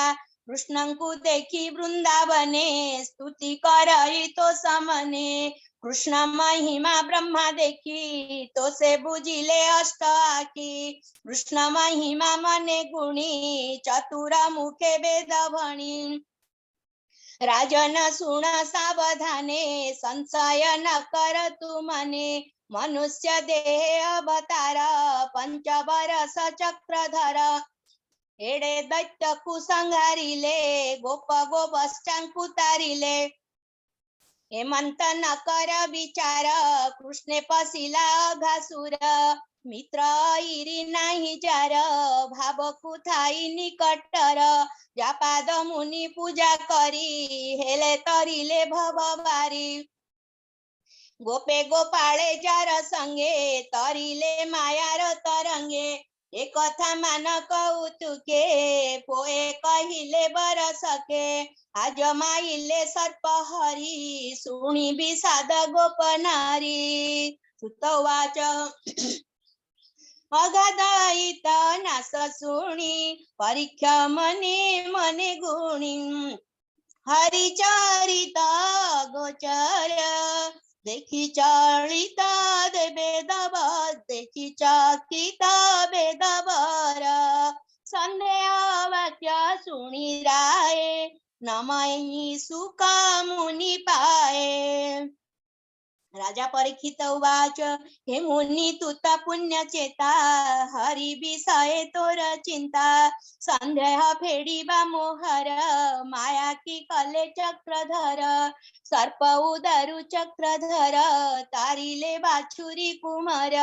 कृष्णंकु देखी वृंदावने स्तुति करई तो समने कृष्ण महिमा ब्रह्मा देखी तो से बुझिले अष्ट आखी कृष्ण महिमा मने गुणी चतुर मुखे वेद भणी राजन सुन सावधाने संशय न कर तू मने मनुष्य देह अवतार पंचवरस चक्रधर एडे दैत्य कुसंहारिले गोप गोपश्चांकु तारिले हेमंत न कर विचार कृष्णे पशिला घासुर मित्र इरी नाही जार भावकु थाई निकटर जापाद मुनि पूजा करी हेले तरिले भवबारी गोपे गोपाळे जार संगे तरिले मायार तरंगे एक कथा मान कौतुके पोए कहिले बरसके आज माइले सर्प हरी सुणी विषाद गोप नारी सुतवाच अगाधायित नास सुणी परीक्षा मने मने गुणी हरिचरित गोचर देखी चलिता बेदब देखी चकिता बेदबर संदेह वाक्य सुनी राय नमहि सुख मुनि पाए। राजा परीक्षित उवाच हे मुनि तुत पुण्यचेता हरि विषये तोर चिंता संदेह फेडिबा मोहर माया की कले चक्रधर सर्प उदारु चक्रधर तारिले बाछुरी कुमार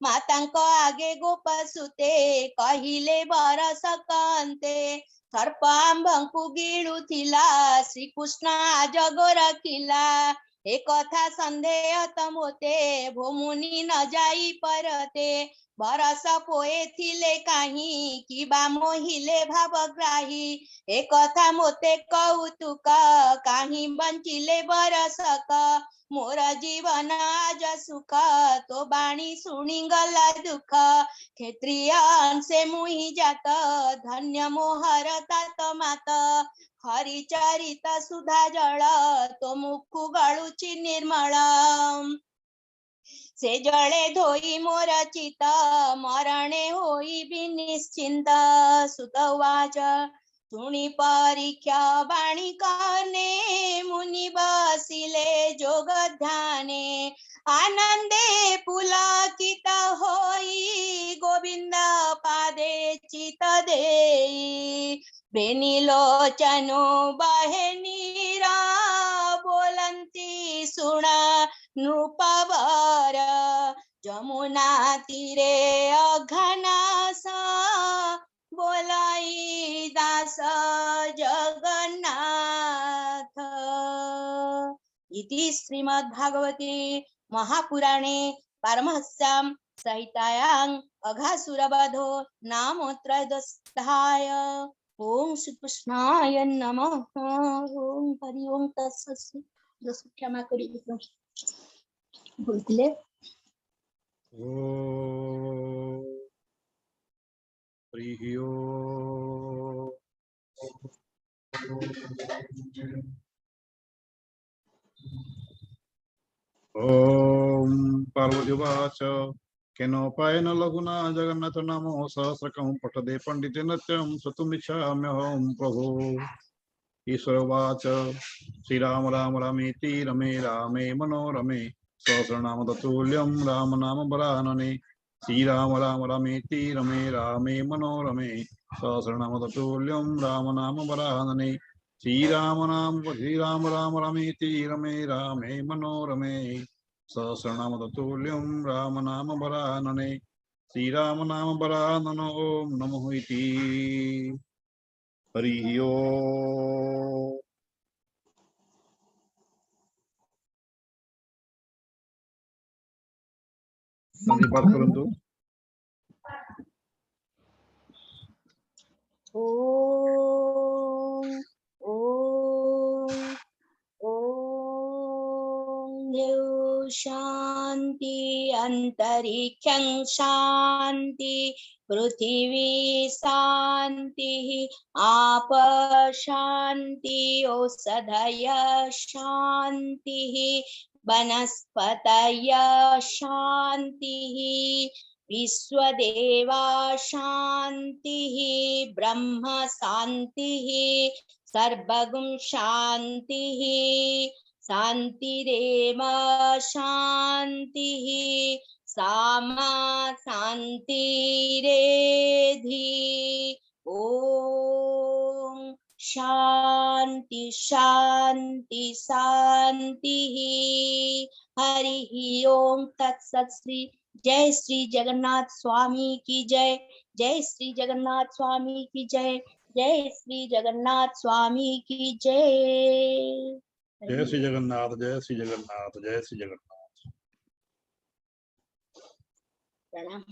मातांक आगे गोपसुते कहिले बरस कांते सर्प आंबंकु गिळुथिला श्रीकृष्ण आजगो रखिला ए कथा संदेह तमोते भोमुनि न जाई परते बरस पोए थिले काही कि बा मोहिले भावग्राही ए कथा मोते कौतुक काही बंचिले बरसक मोर जीवन आज सुख तो बाणी सुनी गला दुख क्षेत्रीय अंशे मुही जात धन्य मोहर तात मात हरिचरित सुधा जल तो मुखु गळुची निर्मळ से जळे धोई मोर चित मरणे होई विनिश्चिंत सुत उवाच सुनी परीक्षा बाणी करणे मुनि बसिले जोग ध्याने आनंदे पुलकित होई गोविंद पादे चित देई बेनिलोचनो बहे नीरा बोलंती सुना नृपवर जमुना तीरे अघनास बोलाई दास जगन्नाथ। इति श्रीमद्भागवते महापुराणे पारमहंस्यां संहितायां अघासुरवधो नाम त्रयोदशाध्याय। ओम श्री कृष्णाय नमः। ओम हरि ओम तत्सत्। दोस्तों क्षमा करिए बोलते ओम हरि ओम। ओम पार्वतीवाच केनोपायेन लघुना जगन्नाथ नामो सहस्रकं पठदे पंडितेन नित्यं सतुमिच्छाम्यहं प्रभो। ईश्वरवाच श्रीराम राम रामेति रमे रामे मनोरमे सहस्रनाम तत्तुल्यं राम नाम वरानने। श्रीराम राम रामेति रमे रामे मनोरमे सहस्रनाम तत्तुल्यं राम नाम वरानने। श्रीराम राम रामेति रमे रामे मनोरमे सहस्रनाम तत्तुल्यं राम नाम वरानने। श्रीराम नाम वरानन ओम नमो इति। हरि ओम। नदी पाठ परंतु ओम ओम ओम देव शांति अंतरिक्षं शांति पृथिवी शांति आप शांति औषधय शांति वनस्पतय शांति विश्वदेवा शांति ब्रह्म शांति सर्वगुण शांति शांतिरेव शांति सामा शांतिरेधि। ओम शांति शांति शांति। हरि ओम तत्सत्। श्री जय श्री जगन्नाथ स्वामी की जय। जय श्री जगन्नाथ स्वामी की जय। जय श्री जगन्नाथ स्वामी की जय। जय श्री जगन्नाथ जय श्री जगन्नाथ जय श्री जगन्नाथ। प्रणाम।